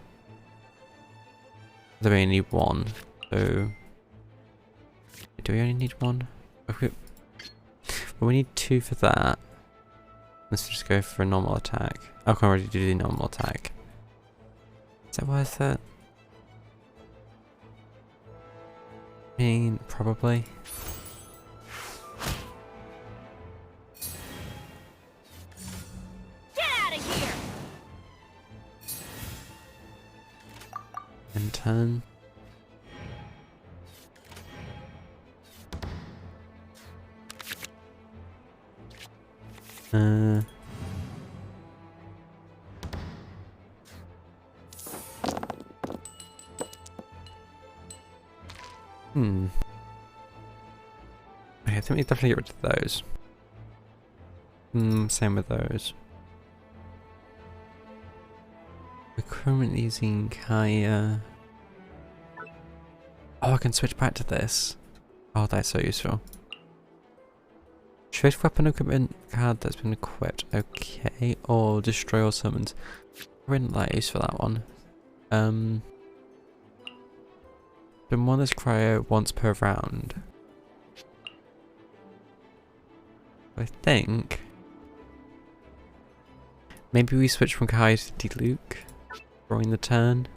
S1: Then we only need 1, so... Do we only need 1? Okay. Well, we need 2 for that. Let's just go for a normal attack. I can already do the normal attack. Is that worth it? I mean, probably.
S6: Get out of here!
S1: And turn. Okay, I think we definitely get rid of those. Same with those. We're currently using Kaya. Oh, I can switch back to this. Oh, that's so useful. Choose weapon equipment card that's been equipped. Okay, or destroy all summons. I wouldn't like use for that one. Been one less cryo once per round. I think maybe we switch from Kai to Diluc, drawing the turn.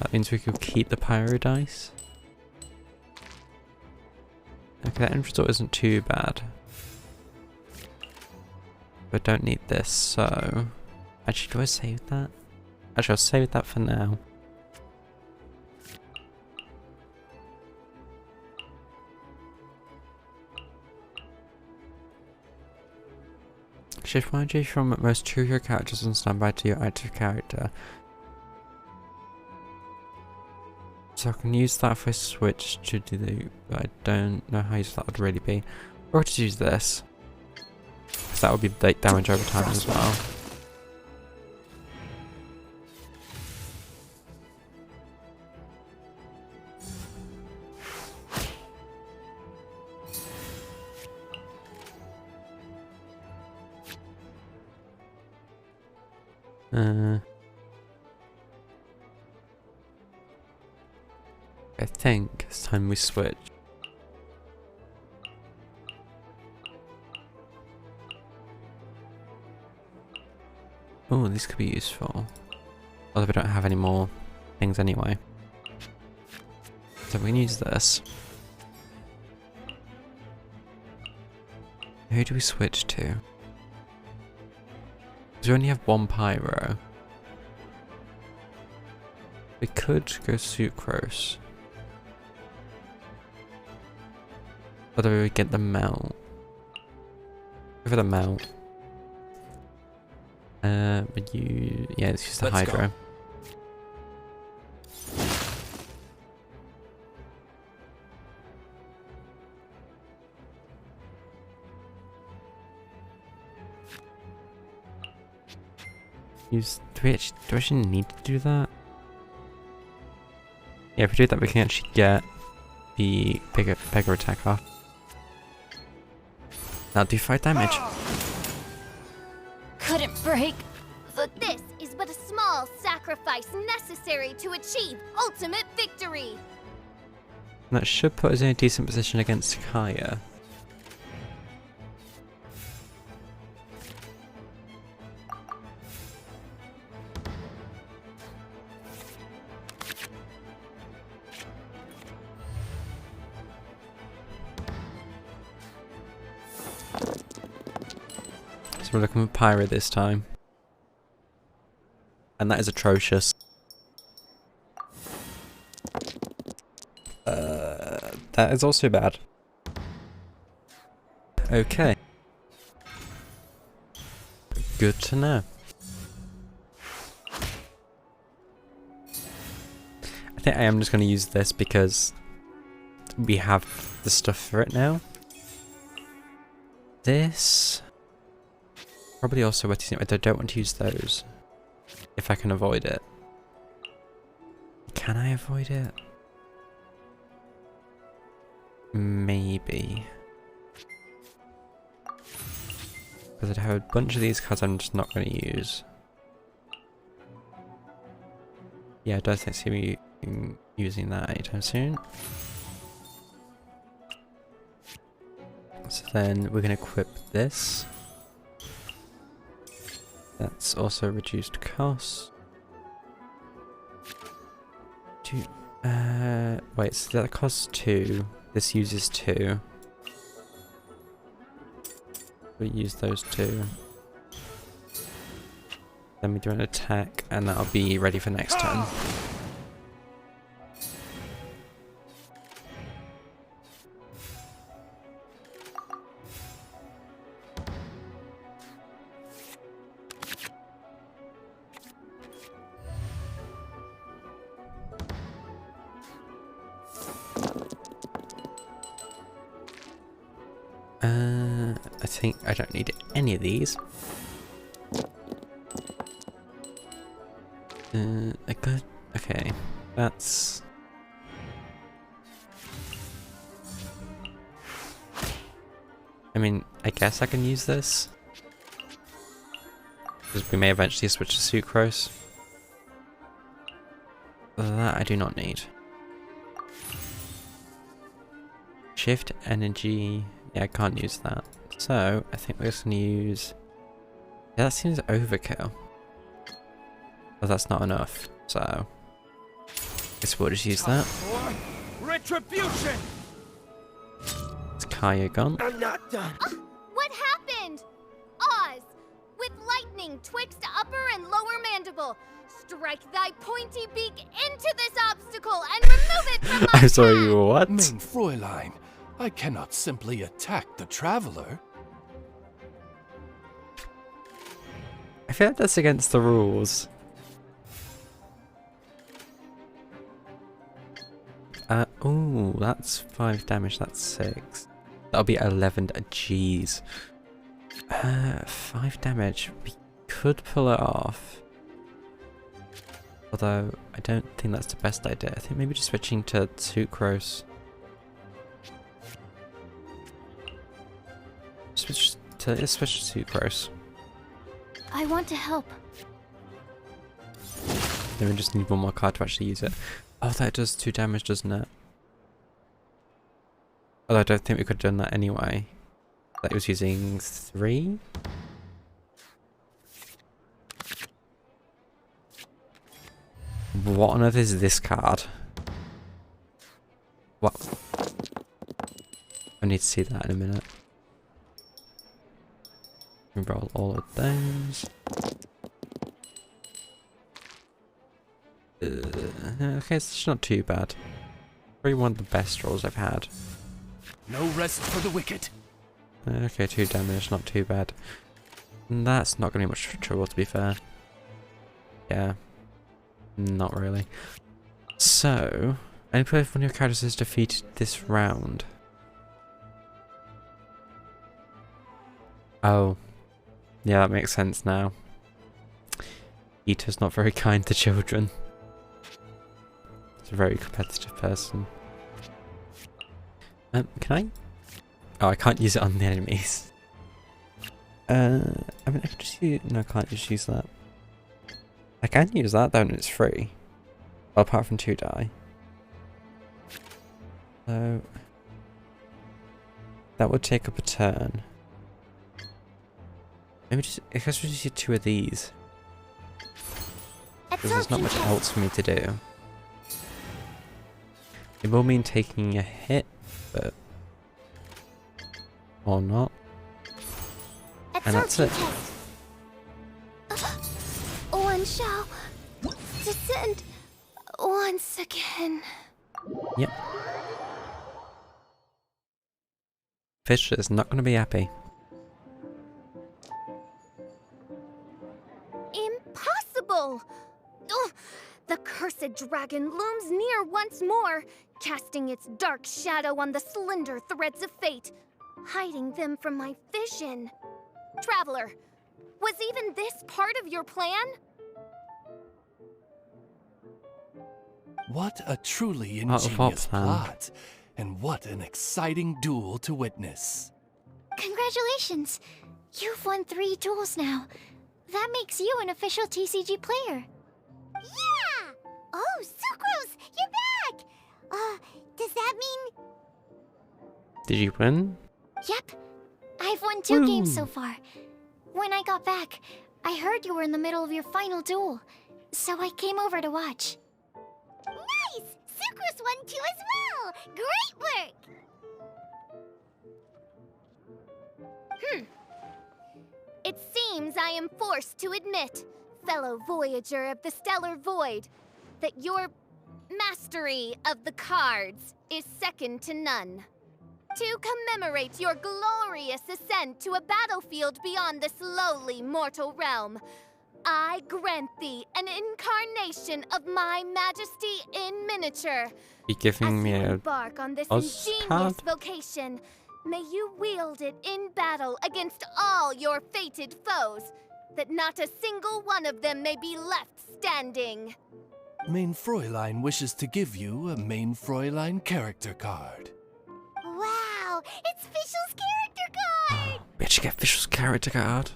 S1: That means we could keep the pyro dice. Okay, that end result isn't too bad. But don't need this, so... Actually, do I save that? Actually, I'll save that for now. Shift energy from most true hero characters on standby to your active character. So I can use that if I switch to the, but I don't know how useful that would really be. Or just use this, because that would be like damage over time as well. I think it's time we switch. Oh, these could be useful. Although we don't have any more things anyway. So we can use this. Who do we switch to? Because we only have 1 pyro. We could go sucrose. Whether we get the melt. Go for the melt. But you... Yeah, it's just a hydro. Use... Do we actually need to do that? Yeah, if we do that, we can actually get the bigger attack off. That'll do 5 damage.
S5: Couldn't break.
S3: This is but a small sacrifice necessary to achieve ultimate victory.
S1: And that should put us in a decent position against Kaya. So we're looking for Pyra this time. And that is atrocious. That is also bad. Okay. Good to know. I think I am just going to use this because we have the stuff for it now. This... Probably also worth using, but I don't want to use those. If I can avoid it. Can I avoid it? Maybe. Because I'd have a bunch of these cards I'm just not going to use. Yeah, I don't think see me using that anytime soon. So then we're going to equip this. That's also reduced cost. Wait, so that costs 2. This uses 2. We use those 2. Then we do an attack, and that'll be ready for next turn. I think I don't need any of these. Okay, that's... I mean, I guess I can use this. Because we may eventually switch to sucrose. That I do not need. Shift energy... Yeah, I can't use that. So, I think we're just going to use... Yeah, that seems overkill. But that's not enough, so... I guess we'll just use that.
S2: Retribution!
S1: Is Kaya gone?
S2: I'm not done.
S3: What happened? Oz, with lightning twixt upper and lower mandible, strike thy pointy beak into this obstacle and remove it from my
S1: I'm sorry,
S3: path.
S1: what?
S10: Mein Fräulein, I cannot simply attack the traveler.
S1: I feel like that's against the rules. Ooh, that's 5 damage, that's 6. That'll be 11, jeez. 5 damage, we could pull it off. Although, I don't think that's the best idea. I think maybe just switching to sucrose. Let's switch to sucrose.
S5: I want to help.
S1: Then we just need one more card to actually use it. Oh, that does 2 damage, doesn't it? Although I don't think we could have done that anyway. That was using 3? What on earth is this card? What? I need to see that in a minute. Roll all of those. Okay, it's not too bad. Probably one of the best rolls I've had.
S10: No rest for the wicked.
S1: Okay, 2 damage, not too bad. And that's not going to be much trouble, to be fair. Yeah. Not really. So, any player if one of your characters is defeated this round. Oh. Yeah, that makes sense now. Ito's not very kind to children. He's a very competitive person. Can I? Oh, I can't use it on the enemies. I mean, I can just use... No, I can't just use that. I can use that though, and it's free. Well, apart from 2 die. So... that would take up a turn. Maybe just... I guess we just use 2 of these. Because there's not much else for me to do. It will mean taking a hit, but... or not. And that's it.
S5: One shall descend once again.
S1: Yep. Fish is not going to be happy.
S3: Impossible! Ugh, the cursed dragon looms near once more, casting its dark shadow on the slender threads of fate, hiding them from my vision. Traveler, was even this part of your plan?
S10: What a truly
S1: Part of our
S10: ingenious
S1: plan.
S10: plot, and what an exciting duel to witness.
S5: Congratulations! You've won 3 duels now. That makes you an official TCG player.
S3: Yeah! Oh, Sucrose, you're back! Does that mean...
S1: Did you win?
S5: Yep. I've won 2 games so far. When I got back, I heard you were in the middle of your final duel, so I came over to watch.
S3: Nice! Sucrose won too as well! Great work! It seems I am forced to admit, fellow voyager of the stellar void, that your mastery of the cards is second to none. To commemorate your glorious ascent to a battlefield beyond this lowly mortal realm, I grant thee an incarnation of my majesty in miniature.
S1: You giving me
S3: As you
S1: a
S3: embark on this
S1: Oz
S3: ingenious
S1: card?
S3: vocation, may you wield it in battle against all your fated foes, that not a single one of them may be left standing.
S10: Main Fräulein wishes to give you a Main Fräulein character card.
S3: Wow, it's Fischl's character card!
S1: Bitch, get Fischl's character card.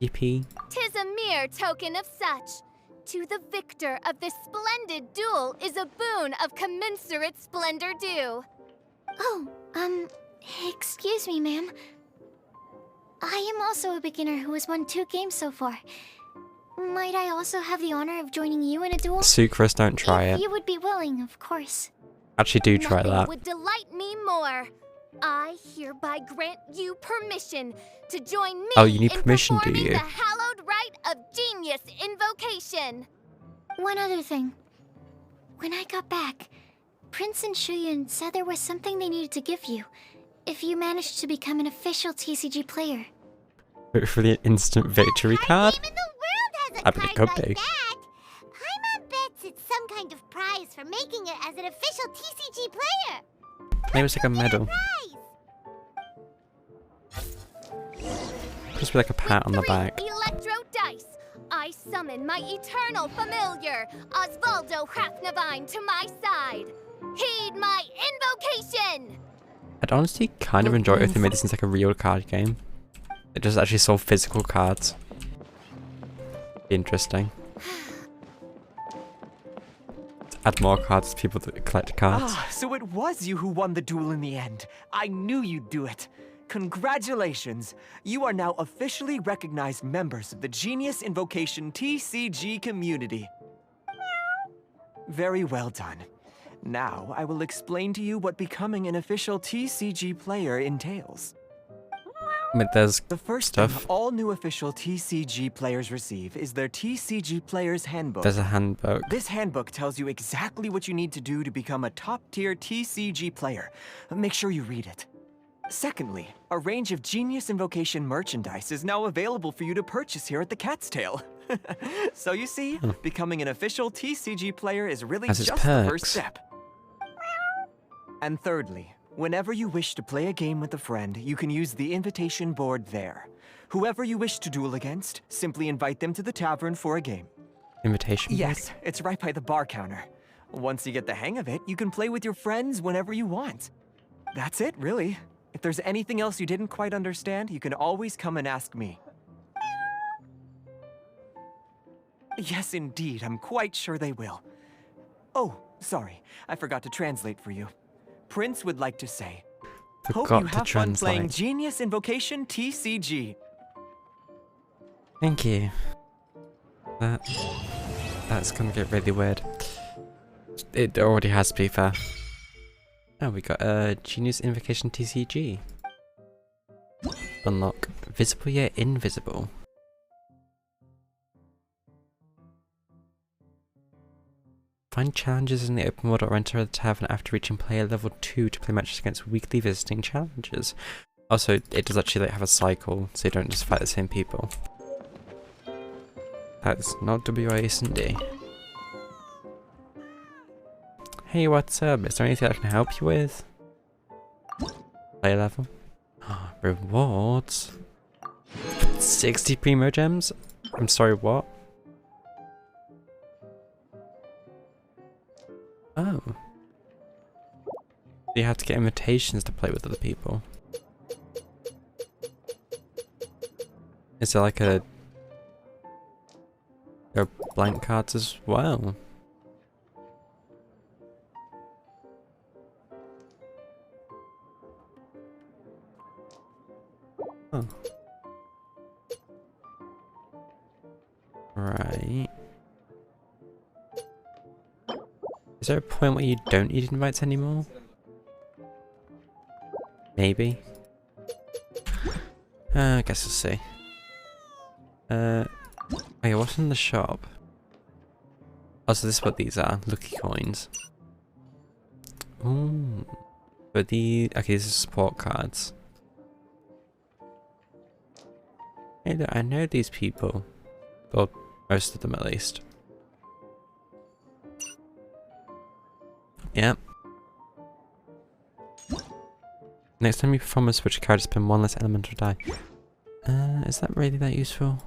S1: Yippee.
S3: 'Tis a mere token of such. To the victor of this splendid duel is a boon of commensurate splendor due.
S5: Oh, excuse me, ma'am. I am also a beginner who has won 2 games so far. Might I also have the honor of joining you in a duel?
S1: Sucrose, don't try
S5: If
S1: it.
S5: you would be willing, of course.
S1: Actually, do try
S3: Nothing
S1: that.
S3: would delight me more. I hereby grant you permission to join me
S1: Oh, you need
S3: in
S1: permission, do
S3: performing
S1: you?
S3: the hallowed rite of genius invocation.
S5: One other thing. When I got back, Prince and Shuyan said there was something they needed to give you if you managed to become an official TCG player.
S1: Hopefully an instant victory card.
S3: Game in the world has a
S1: I mean, it
S3: card
S1: could
S3: like
S1: be.
S3: that. Paimon bets it's some kind of prize for making it as an official TCG player.
S1: Maybe it's like a medal.
S3: Prize.
S1: Just with like a pat on the
S3: With
S1: back.
S3: 3 electro dice, I summon my eternal familiar, Osvaldo Hrafnavine, to my side. Heed my invocation!
S1: I'd honestly kind of enjoy it if they made this into like a real card game. It just actually sold physical cards. Interesting. Add more cards to people that collect cards.
S7: Ah, so it was you who won the duel in the end. I knew you'd do it. Congratulations! You are now officially recognized members of the Genius Invocation TCG community. Very well done. Now, I will explain to you what becoming an official TCG player entails.
S1: But there's
S7: The first
S1: stuff.
S7: thing all new official TCG players receive is their TCG Player's Handbook.
S1: There's a handbook.
S7: This handbook tells you exactly what you need to do to become a top-tier TCG player. Make sure you read it. Secondly, a range of Genius Invocation merchandise is now available for you to purchase here at the Cat's Tail. So you see, becoming an official TCG player is really
S1: Has
S7: just
S1: its
S7: the first
S1: perks.
S7: step. And thirdly, whenever you wish to play a game with a friend, you can use the invitation board there. Whoever you wish to duel against, simply invite them to the tavern for a game.
S1: Invitation board?
S7: Yes, it's right by the bar counter. Once you get the hang of it, you can play with your friends whenever you want. That's it, really. If there's anything else you didn't quite understand, you can always come and ask me. Yes, indeed, I'm quite sure they will. Oh, sorry, I forgot to translate for you. Prince would like to say, hope you have fun playing Genius Invocation TCG.
S1: Thank you. That's gonna get really weird. It already has, to be fair. Oh, we got a Genius Invocation TCG. Unlock. Visible yet invisible. Find challenges in the open world or enter the tavern after reaching player level 2 to play matches against weekly visiting challengers. Also, it does actually like have a cycle, so you don't just fight the same people. That's not WASD. Hey, what's up? Is there anything I can help you with? Player level? Rewards? 60 Primo Gems? I'm sorry, what? Oh. You have to get invitations to play with other people. Is there like there are blank cards as well? Oh. Right. Is there a point where you don't need invites anymore? Maybe. I guess we'll see. Wait, what's in the shop? Oh, so this is what these are. Lucky coins. Ooh. But okay, these are support cards. Hey, look, I know these people. Or most of them at least. Yep. Next time you perform a switch card, spend one less elemental die. Is that really that useful?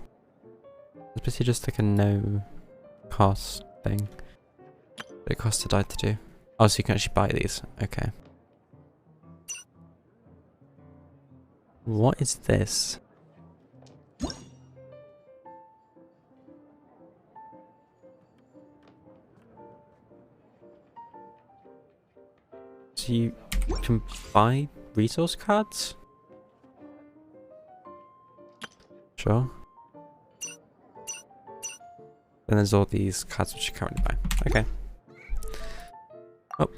S1: It's basically just like a no cost thing. But it costs a die to do. Oh, so you can actually buy these. Okay. What is this? So you can buy resource cards? Sure. Then there's all these cards which you currently buy. Okay. Oh.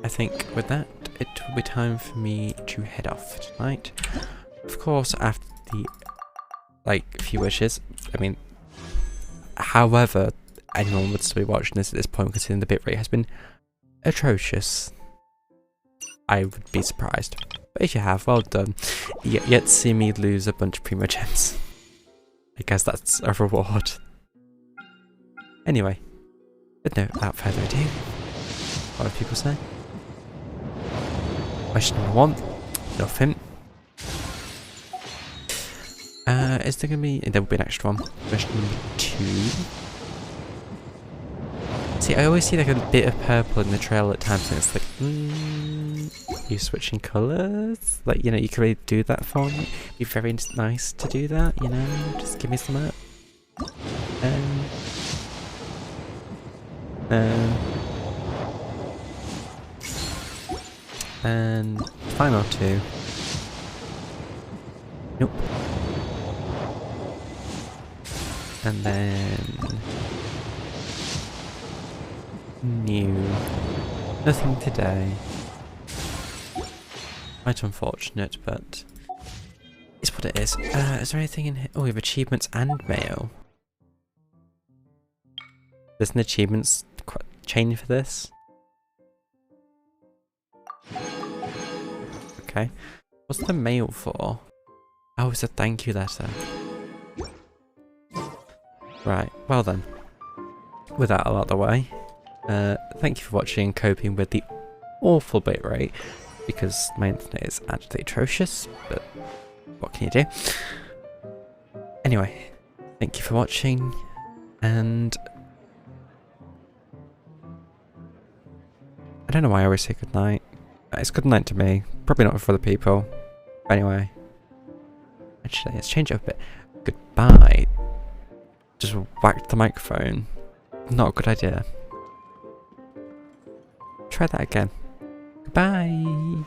S1: I think with that, it will be time for me to head off tonight. Of course, after the, few wishes. I mean, however, anyone would still be watching this at this point considering the bitrate has been atrocious. I would be surprised. But if you have, well done. Yet to see me lose a bunch of Primo Gems. I guess that's a reward. Anyway, but no, without further ado, what do people say? Question number 1, nothing. Is there gonna be? There will be an extra one. Question number 2. See, I always see like a bit of purple in the trail at times, and it's like, you switching colours? Like, you know, you could really do that for me. It'd be very nice to do that, you know? Just give me some up. And final 2. Nope. And then new. Nothing today. Quite unfortunate, but it's what it is. Is there anything in here? Oh, we have achievements and mail. There's an achievements chain for this. Okay. What's the mail for? Oh, it's a thank you letter. Right, well then. With that out of the way, thank you for watching and coping with the awful bitrate, because my internet is actually atrocious, but what can you do? Anyway, thank you for watching, And I don't know why I always say goodnight. It's good night to me. Probably not for other people. But anyway. Actually, let's change it up a bit. Goodbye. Just whacked the microphone. Not a good idea. Try that again. Goodbye.